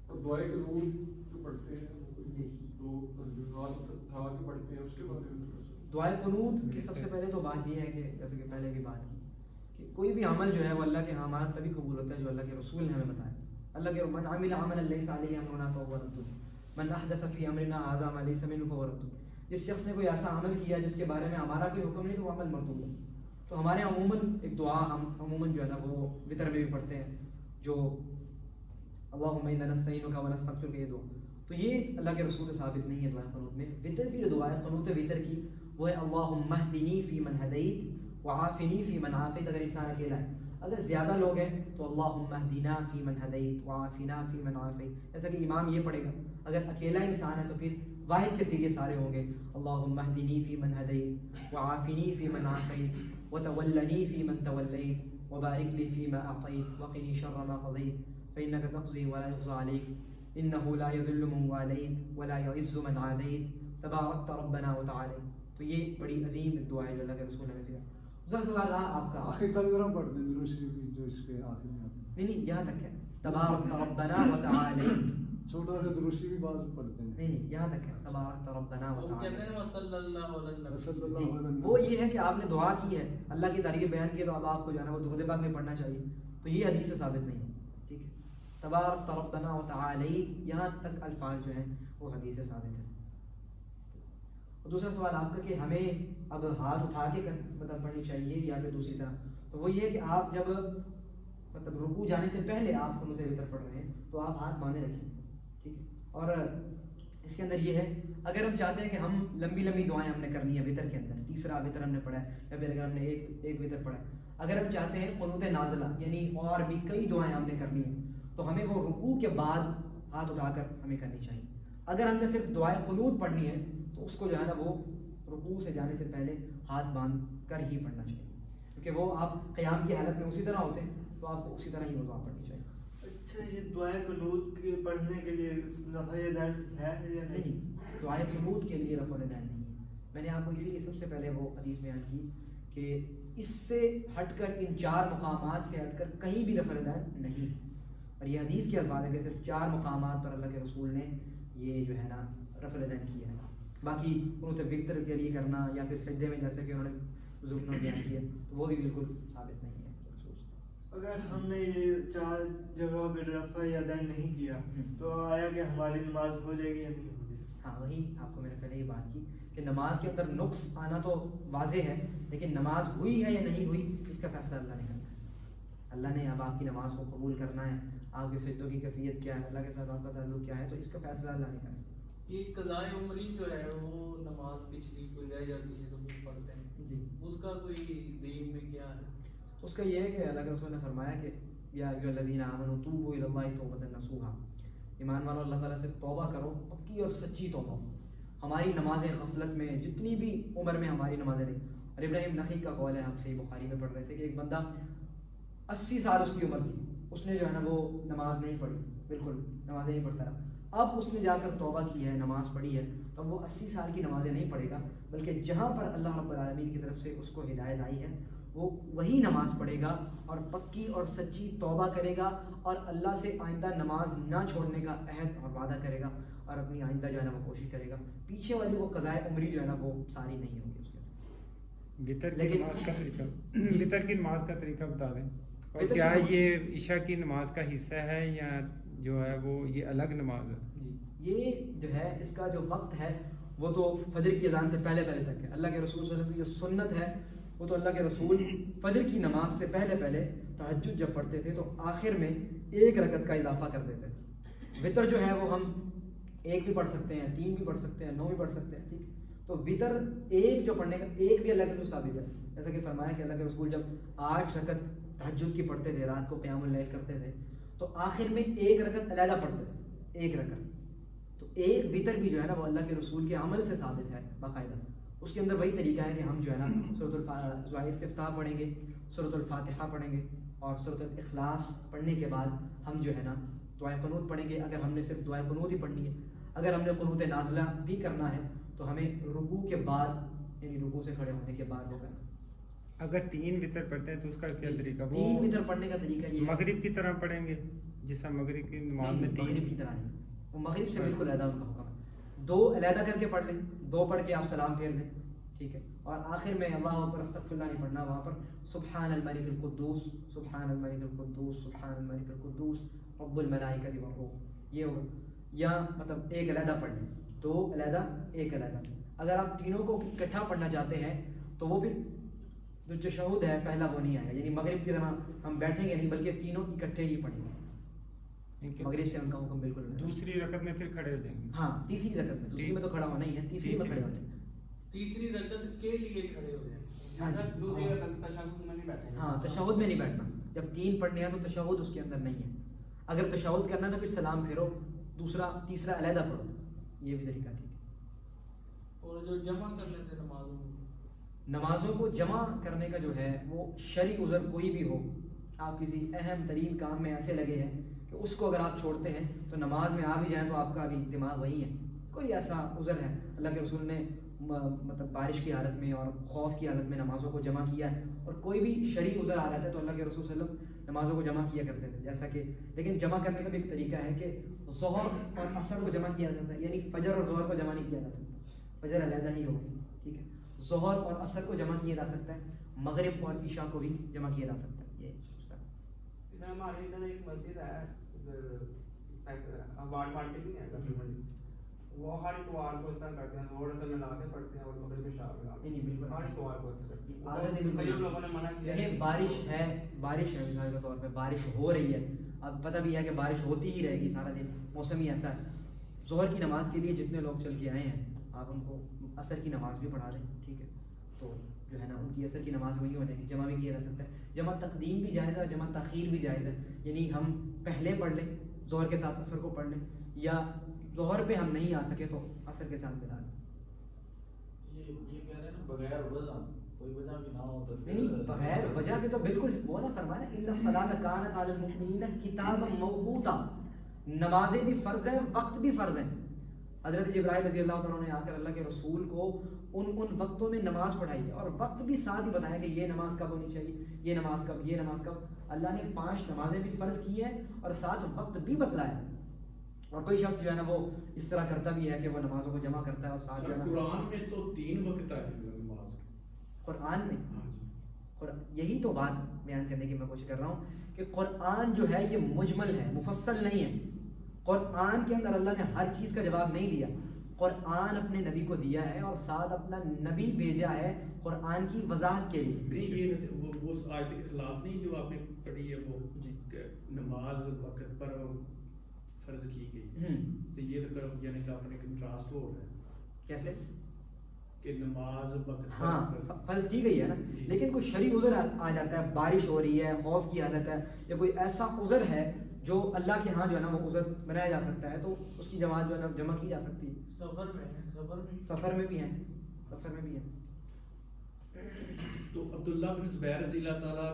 اور دعائے قنوت جو پڑھتے ہیں جی، تو ہاتھ اٹھا کے پڑھتے ہیں اس کے بارے میں تھوڑا سا۔ دعائے قنوت کی سب سے پہلے تو بات یہ ہے کہ جیسے کہ پہلے بھی بات کی کہ کوئی بھی عمل جو ہے وہ اللہ کے ہاں ہمارا تبھی قبول ہوتا ہے جو اللہ کے رسول نے ہمیں بتایا۔ اللہ کے من عمل عملا لیس علیہ امرنا فہو رد، من احدث فی امرنا ھذا ما لیس منہ فہو رد، جس شخص نے کوئی ایسا عمل کیا جس کے بارے میں ہمارا کوئی حکم نہیں تو وہ عمل مردود ہے۔ تو ہمارے عموماً ایک دعا ہم عموماً جو ہے نا وہ وطر میں بھی پڑھتے ہیں، جو اللہم انا نستعینک ونستغفرک، یہ دعا تو یہ اللہ کے رسول سے ثابت نہیں ہے۔ دعائے قنوت میں وطر کی جو دعا ہے قنوت وطر کی وہ ہے اللہم اہدنی فی من ہدیت وعافنی فی من عافیت، اگر انسان اکیلا ہے۔ اگر زیادہ لوگ ہیں تو اللہم اہدنا فی من ہدیت وعافنا فی من عافیت، ایسا کہ امام یہ پڑھے گا۔ اگر اکیلا انسان ہے تو پھر واحد کے سیغے سارے ہوں گے، اللہم اہدنی فی من ہدیت وعافنی فی من عافیت وتولنی فی من تولیت وبارک لی فیما اعطیت وقنی شر ما قضیت فإنک تقضی ولا یقضى علیک انہ لا یذل من والیت ولا یعز من عادیت تبارکت ربنا وتعالیت۔ تو یہ بڑی عظیم دعا ہے جو اللہ کے رسول نے سکھائی۔ دوسرا سوال رہا آپ کا، آخر تک ذرا پڑھ دیں درود شریف جو اس کے آخر میں آتا ہے۔ نہیں یہاں تک ہے، تبارکت ربنا وتعالیت، چھوٹا سا درود شریف بعض پڑھتے ہیں۔ نہیں یہاں تک ہے، تبارکت ربنا وہ کہتے وتعالیت۔ ہیں صلی اللہ علیہ صلی وسلم۔ اللہ علیہ وسلم۔ وہ یہ ہے کہ آپ نے دعا کی ہے، اللہ کی تعریف بیان کی ہے، تو اب آپ کو جو ہے نا وہ درود پاک میں پڑھنا چاہیے، تو یہ حدیث سے ثابت نہیں ہے، ٹھیک ہے۔ تبارکت ربنا وتعالیت یہاں تک الفاظ جو ہیں وہ حدیث سے ثابت ہے۔ اور دوسرا سوال آپ کا کہ ہمیں اب ہاتھ اٹھا کے مطلب پڑھنی چاہیے یا پھر دوسری طرح، تو وہ یہ ہے کہ آپ جب مطلب رکوع جانے سے پہلے آپ قنوت وتر پڑھ رہے ہیں تو آپ ہاتھ باندھے رکھیں، ٹھیک ہے۔ اور اس کے اندر یہ ہے اگر ہم چاہتے ہیں کہ ہم لمبی لمبی دعائیں ہم نے کرنی ہے وتر کے اندر، تیسرا وتر ہم نے پڑھا ہے یا پھر اگر ہم نے ایک وتر پڑھا ہے، اگر ہم چاہتے ہیں قنوت نازلہ یعنی اور بھی کئی دعائیں ہم نے کرنی ہیں تو ہمیں وہ رکوع کے بعد ہاتھ اٹھا کر ہمیں کرنی چاہیے۔ اگر ہم نے صرف دعائے قنوت پڑھنی ہے تو اس کو جو ہے نا وہ رکوع سے جانے سے پہلے ہاتھ باندھ کر ہی پڑھنا چاہیے، کیونکہ وہ آپ قیام کی حالت میں اسی طرح ہوتے ہیں تو آپ کو اسی طرح ہی وہ دعا پڑھنی چاہیے۔ اچھا، یہ دعائے قنوت کے پڑھنے کے لیے رفع یدین ہے یا نہیں؟ دعائے قنوت کے لیے رفع الیدین نہیں ہے۔ میں نے آپ کو اسی لیے سب سے پہلے وہ حدیث بیان کی کہ اس سے ہٹ کر ان 4 مقامات سے ہٹ کر کہیں بھی رفع الیدین نہیں، اور یہ حدیث کے الفاظ ہے کہ صرف 4 مقامات پر اللہ کے رسول نے یہ جو ہے نا رفع الیدین کیا ہے۔ باقی قنوت وتر کے لیے کرنا یا پھر سجدے میں جیسے کہ انہوں نے بزرگ نے بیان کیا تو وہ بھی بالکل ثابت نہیں ہے۔ اگر ہم نے یہ 4 جگہوں پہ رفع یدین نہیں کیا تو آیا کہ ہماری نماز ہو جائے گی یا نہیں ہوگی؟ ہاں وہی آپ کو میں نے پہلے ہی بات کی کہ نماز کے اندر نقص آنا تو واضح ہے، لیکن نماز ہوئی ہے یا نہیں ہوئی اس کا فیصلہ اللہ نے کرنا ہے۔ اللہ نے اب آپ کی نماز کو قبول کرنا ہے، آپ کے سجدوں کی کیفیت کیا ہے، اللہ کے ساتھ آپ کا تعلق کیا ہے، تو اس کا فیصلہ اللہ نے کرنا ہے۔ یہ قضاء عمری جو ہے وہ نماز پچھلی کوئی رہ جاتی ہے تو وہ پڑھتے ہیں، جی اس کا کوئی دین میں کیا ہے؟ اس کا یہ ہے کہ اللہ کے رسول نے فرمایا کہ یا ایھا الذین آمنوا توبوا الی اللہ توبۃ نصوحا، ایمان والو اللہ تعالیٰ سے توبہ کرو، پکی اور سچی توبہ۔ ہماری نمازیں غفلت میں جتنی بھی عمر میں ہماری نمازیں رہی، اور ابراہیم نخعی کا قول ہے، ہم صحیح بخاری میں پڑھ رہے تھے کہ ایک بندہ 80 سال اس کی عمر تھی، اس نے جو ہے نا وہ نماز نہیں پڑھی، بالکل نمازیں نہیں پڑھتا رہا، اب اس نے جا کر توبہ کی ہے، نماز پڑھی ہے، تو اب وہ 80 سال کی نمازیں نہیں پڑھے گا، بلکہ جہاں پر اللہ رب العالمین کی طرف سے اس کو ہدایت آئی ہے وہ وہی نماز پڑھے گا اور پکی اور سچی توبہ کرے گا اور اللہ سے آئندہ نماز نہ چھوڑنے کا عہد اور وعدہ کرے گا اور اپنی آئندہ جو ہے نا وہ کوشش کرے گا. پیچھے والی وہ قضائے عمری جو ہے نا وہ ساری نہیں ہوگی اس کے. وطر کی لیکن نماز کا طریقہ وطر کی نماز کا طریقہ بتا دیں. اور وطر کیا کی یہ عشاء کی نماز کا حصہ ہے یا جو ہے وہ یہ الگ نماز ہے؟ جی یہ جو ہے اس کا جو وقت ہے وہ تو فجر کی اذان سے پہلے پہلے تک ہے. اللہ کے رسول صلی اللہ علیہ وسلم کی جو سنت ہے وہ تو اللہ کے رسول فجر کی نماز سے پہلے پہلے تہجد جب پڑھتے تھے تو آخر میں 1 رکعت کا اضافہ کر دیتے تھے. وطر جو ہے وہ ہم 1 بھی پڑھ سکتے ہیں، 3 بھی پڑھ سکتے ہیں، 9 بھی پڑھ سکتے ہیں. ٹھیک، تو وطر 1 جو پڑھنے کا 1 بھی اللہ کے رسول ثابت ہے. جیسا کہ فرمایا کہ اللہ کے رسول جب 8 رکعت تہجد کی پڑھتے تھے، رات کو قیام اللیل کرتے تھے، تو آخر میں 1 رکعت علیحدہ پڑھتے تھے، 1 رکعت. تو 1 وطر بھی جو ہے نا وہ اللہ کے رسول کے عمل سے ثابت ہے باقاعدہ. اس کے اندر وہی طریقہ ہے کہ ہم جو ہے نا سورۃ الاستفتاح پڑھیں گے، سورۃ الفاتحہ پڑھیں گے اور سورۃ الاخلاص پڑھنے کے بعد ہم جو ہے نا دعائے قنوت پڑھیں گے. اگر ہم نے صرف دعائے قنوت ہی پڑھنی ہے، اگر ہم نے قنوت نازلہ بھی کرنا ہے تو ہمیں رکوع کے بعد یعنی رکوع سے کھڑے ہونے کے بعد ہوگا. اگر 3 وطر پڑھتے ہیں تو اس کا کیا طریقہ؟ 3 وطر پڑھنے کا طریقہ یہ ہے مغرب کی طرح پڑھیں گے جس طرح مغرب کی نماز میں 3 مغرب کی طرح نہیں، وہ مغرب سے بالکل علیحدہ ان کا حکم ہے. 2 علیحدہ کر کے پڑھ لیں، 2 پڑھ کے آپ سلام پھیر لیں. ٹھیک ہے، اور آخر میں اللہ اکبر استغفر اللہ نہیں پڑھنا، وہاں پر سبحان الملک القدوس سبحان الملک القدوس سبحان الملک القدوس رب الملائکۃ والروح یہ ہوگا. یا مطلب 1 علیحدہ پڑھ لیں، 2 علیحدہ 1 علیحدہ. اگر آپ تینوں کو اکٹھا پڑھنا چاہتے ہیں تو وہ پھر جو تشہد ہے پہلا وہ نہیں آئے گا، یعنی مغرب کی طرح ہم بیٹھیں گے نہیں بلکہ تینوں اکٹھے ہی پڑھیں گے. مغرب سے ان کا حکم بالکل نہیں. دوسری رکعت میں پھر کھڑے ہو جائیں گے. ہاں تیسری رکعت میں، دوسری میں تو کھڑا ہونا ہی ہے، تیسری میں کھڑے ہونے. تیسری رکعت کے لیے کھڑے ہو جائیں. دوسری رکعت تشہد میں نہیں بیٹھیں گے. ہاں تشہد میں نہیں بیٹھنا. جب 3 پڑھنے ہیں تو تشہد اس کے اندر نہیں ہے. اگر تشہد کرنا ہے تو پھر سلام پھیرو، تیسرا علیحدہ پڑھو. یہ بھی طریقہ ٹھیک ہے. اور جو جمع کر لیتے نمازوں کو جمع کرنے کا جو ہے وہ شرعی عذر کوئی بھی ہو، آپ کسی اہم ترین کام میں ایسے لگے ہیں کہ اس کو اگر آپ چھوڑتے ہیں تو نماز میں آ بھی جائیں تو آپ کا ابھی دماغ وہی ہے، کوئی ایسا عذر ہے. اللہ کے رسول نے مطلب بارش کی حالت میں اور خوف کی حالت میں نمازوں کو جمع کیا ہے، اور کوئی بھی شرعی عذر آ رہا تھا تو اللہ کے رسول صلی اللہ علیہ وسلم نمازوں کو جمع کیا کرتے تھے. جیسا کہ لیکن جمع کرنے کا بھی ایک طریقہ ہے کہ ظہر اور عصر کو جمع کیا جا سکتا ہے، یعنی فجر اور ظہر کو جمع نہیں کیا جا سکتا، فجر علیحدہ ہی ہوگی. ٹھیک ہے، ظہر اور عصر کو جمع کیا جا سکتا ہے، مغرب اور عشاء کو بھی جمع کیا جا سکتا ہے. یہ ہمارے ادھر ایک مسجد ہے وارڈ پارٹی نہیں ہے، وہ ہر اتوار کو اس طرح کرتے ہیں، ظہر اثر میں لا کے پڑھتے ہیں اور مغرب عشاء میں لا کے. نہیں بالکل ہر اتوار کو ایسا کرتے ہیں. عادت ہے بالکل. کئی لوگوں نے منع کیا ہے. بارش ہے مثال کے طور پہ بارش ہو رہی ہے، اب پتہ بھی ہے کہ بارش ہوتی ہی رہے گی سارا دن، موسم ہی ایسا ہے. ظہر کی نماز کے لیے جتنے لوگ چل کے آئے ہیں آپ ان کو عصر کی نماز بھی پڑھا دیں. ٹھیک ہے، تو جو ہے نا ان کی عصر کی نماز وہی ہو جائے گی. جمع بھی کیا جا سکتا ہے، جمع تقدیم بھی جائز ہے اور جمع تاخیر بھی جائز ہے. یعنی ہم پہلے پڑھ لیں ظہر کے ساتھ عصر کو پڑھ لیں، یا ظہر پہ ہم نہیں آ سکے تو عصر کے ساتھ ملا لیں. یہ کہہ رہے ہیں نا بغیر وجہ کوئی وجہ بھی نہ ہو تو نہیں بغیر وجہ کے تو بالکل وہ نہ فرمایا ان الصلاۃ کانت علی المؤمنین کتابا موقوتا، نمازیں بھی فرض ہیں، وقت بھی فرض ہیں. حضرت جبرائیل رضی اللہ تعالیٰ نے آ کر اللہ کے رسول کو ان وقتوں میں نماز پڑھائی ہے، اور وقت بھی ساتھ ہی بتایا کہ یہ نماز کب ہونی چاہیے، یہ نماز کب، یہ نماز کب. اللہ نے 5 نمازیں بھی فرض کی ہیں اور ساتھ وقت بھی بتلایا. اور کوئی شخص جو ہے نا وہ اس طرح کرتا بھی ہے کہ وہ نمازوں کو جمع کرتا ہے اور ساتھ جو ہے نا قرآن میں تو 3 وقت آئے ہیں نماز کے. قرآن میں ہاں جی، یہی تو بات بیان کرنے کی میں کوشش کر رہا ہوں کہ قرآن جو ہے یہ مجمل ہے، مفصل نہیں ہے. قرآن کے اندر اللہ نے ہر چیز کا جواب نہیں دیا. قرآن اپنے نبی کو دیا ہے اور ساتھ اپنا نبی بھیجا ہے قرآن کی وضاحت کے لیے. نہیں یہ وہ اس آیت کے خلاف نہیں جو آپ نے پڑھی ہے وہ کہ نماز وقت پر فرض کی گئی، تو یہ تو یعنی کہ اپنے کنٹراسٹ ہو رہا ہے. کیسے کہ نماز وقت ہاں فرض کی گئی ہے نا، لیکن کوئی شرعی عذر آ جاتا ہے، بارش ہو رہی ہے، خوف کی حالت ہے، یا کوئی ایسا عذر ہے جو اللہ کے ہاں جو ہے نا وہ عذر بنایا جا سکتا ہے تو اس کی جماعت جو ہے نا جمع کی جا سکتی ہے. سفر میں بھی ہیں. تو عبداللہ بن زبیر رضی اللہ تعالیٰ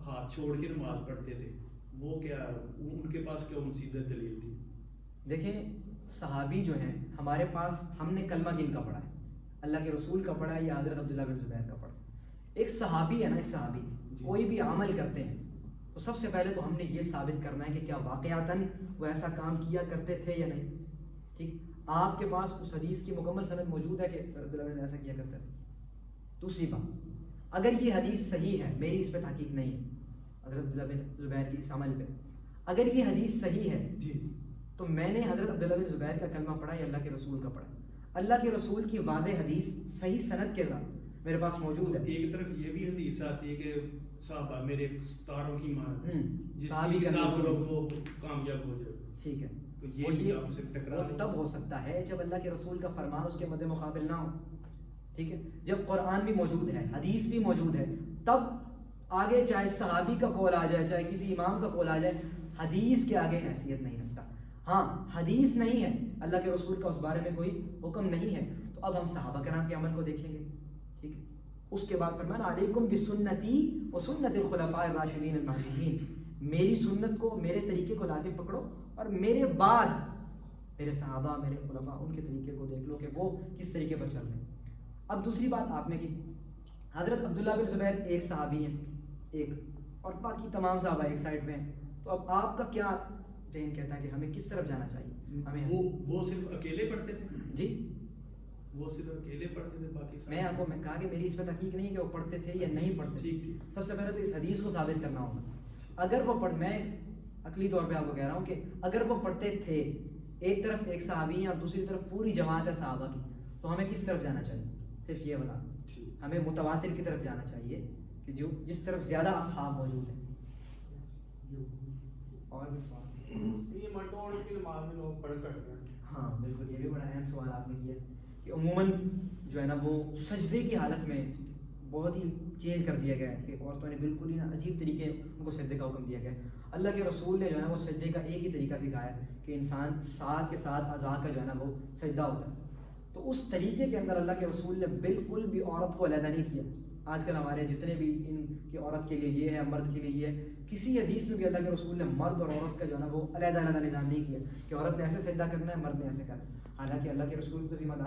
ہاتھ چھوڑ کے نماز پڑھتے تھے، وہ کیا ان کے پاس کیوں سیدھا دلیل تھی؟ دیکھیں صحابی جو ہیں ہمارے پاس، ہم نے کلمہ کن کا پڑھا ہے؟ اللہ کے رسول کا پڑھا ہے یا حضرت عبداللہ بن زبیر کا پڑھا؟ ایک صحابی ہے نا، ایک صحابی کوئی بھی عمل کرتے ہیں تو سب سے پہلے تو ہم نے یہ ثابت کرنا ہے کہ کیا واقعتاً وہ ایسا کام کیا کرتے تھے یا نہیں. ٹھیک، آپ کے پاس اس حدیث کی مکمل سند موجود ہے کہ عبداللہ بن ایسا کیا کرتے تھے؟ دوسری بات، اگر یہ حدیث صحیح ہے، میری اس پہ تحقیق نہیں ہے حضرت عبداللہ بن زبیر کی اس عمل پہ، اگر یہ حدیث صحیح ہے جی تو میں نے حضرت عبداللہ بن زبیر کا کلمہ پڑھا یا اللہ کے رسول کا پڑھا؟ اللہ کے رسول کی واضح حدیث صحیح سند کے ساتھ میرے پاس موجود ہے. ایک طرف یہ بھی حدیث آتی ہے کہ صحابہ میرے ستاروں کی مان، جس صحابی کی کا کتاب نام پڑھو وہ کامیاب ہو جائے. ٹھیک ہے، تو وہ یہ آپ سے ٹکرا وہ تب ہو سکتا ہے جب اللہ کے رسول کا فرمان اس کے مد مقابل نہ ہو. ٹھیک ہے، جب قرآن بھی موجود ہے، حدیث بھی موجود ہے، تب آگے چاہے صحابی کا قول آ جائے، چاہے کسی امام کا قول آ جائے، حدیث کے آگے حیثیت نہیں رکھتا. ہاں حدیث نہیں ہے، اللہ کے رسول کا اس بارے میں کوئی حکم نہیں ہے، تو اب ہم صحابہ کرام کے عمل کو دیکھیں گے. ٹھیک ہے، اس کے بعد فرمانا علیکم بسنتی و سنت الخلفاء الراشدین المہدیین، میری سنت کو، میرے طریقے کو لازم پکڑو، اور میرے بعد میرے صحابہ، میرے خلفاء، ان کے طریقے کو دیکھ لو کہ وہ کس طریقے پر چل رہے ہیں. اب دوسری بات آپ نے کی، حضرت عبداللہ بن زبیر ایک صحابی ہیں، ایک، اور باقی تمام صحابہ ایک سائڈ پہ ہیں. تو اب آپ کا کیا ذہن کہتا ہے کہ ہمیں کس طرف جانا چاہیے؟ ہمیں وہ صرف اکیلے پڑھتے تھے؟ جی وہ صرف اکیلے پڑھتے تھے، باقی میں آپ کو میں کہا کہ میری اس پہ تحقیق نہیں کہ وہ پڑھتے تھے یا نہیں پڑھتے. ٹھیک. سب سے پہلے تو اس حدیث کو ثابت کرنا ہوگا. اگر وہ میں عقلی طور پہ آپ کو کہہ رہا ہوں کہ اگر وہ پڑھتے تھے، ایک طرف ایک صحابی ہیں اور دوسری طرف پوری جماعت ہے صحابہ کی، تو ہمیں کس طرف جانا چاہیے؟ صرف یہ بتا، ہمیں متواتر کی طرف جانا چاہیے کہ جو جس طرف زیادہ اصحاب موجود ہیں. اور بھی سوال؟ یہ مٹوڑ کی نماز میں لوگ پڑھ کرتے ہیں. ہاں بالکل، یہ بھی بڑا اہم سوال آپ نے کیا کہ عموماً جو ہے نا وہ سجدے کی حالت میں بہت ہی چینج کر دیا گیا ہے کہ عورتوں نے بالکل ہی نا عجیب طریقے ان کو سجدے کا حکم دیا گیا ہے. اللہ کے رسول نے جو ہے نا وہ سجدے کا ایک ہی طریقہ سکھایا ہے کہ انسان ساتھ کے ساتھ اعضاء کا جو ہے نا وہ سجدہ ہوتا ہے. تو اس طریقے کے اندر اللہ کے رسول نے بالکل بھی عورت کو علیحدہ نہیں کیا. آج کل ہمارے جتنے بھی ان کی عورت کے لیے یہ ہے، مرد کے لیے یہ ہے، کسی حدیث میں بھی اللہ کے رسول نے مرد اور عورت کا جو ہے نا وہ علیحدہ نظام نہیں کیا کہ عورت نے ایسے سجدہ کرنا ہے، مرد نے ایسے کرنا ہے. حالانکہ اللہ کے رسول کو ذمہ دار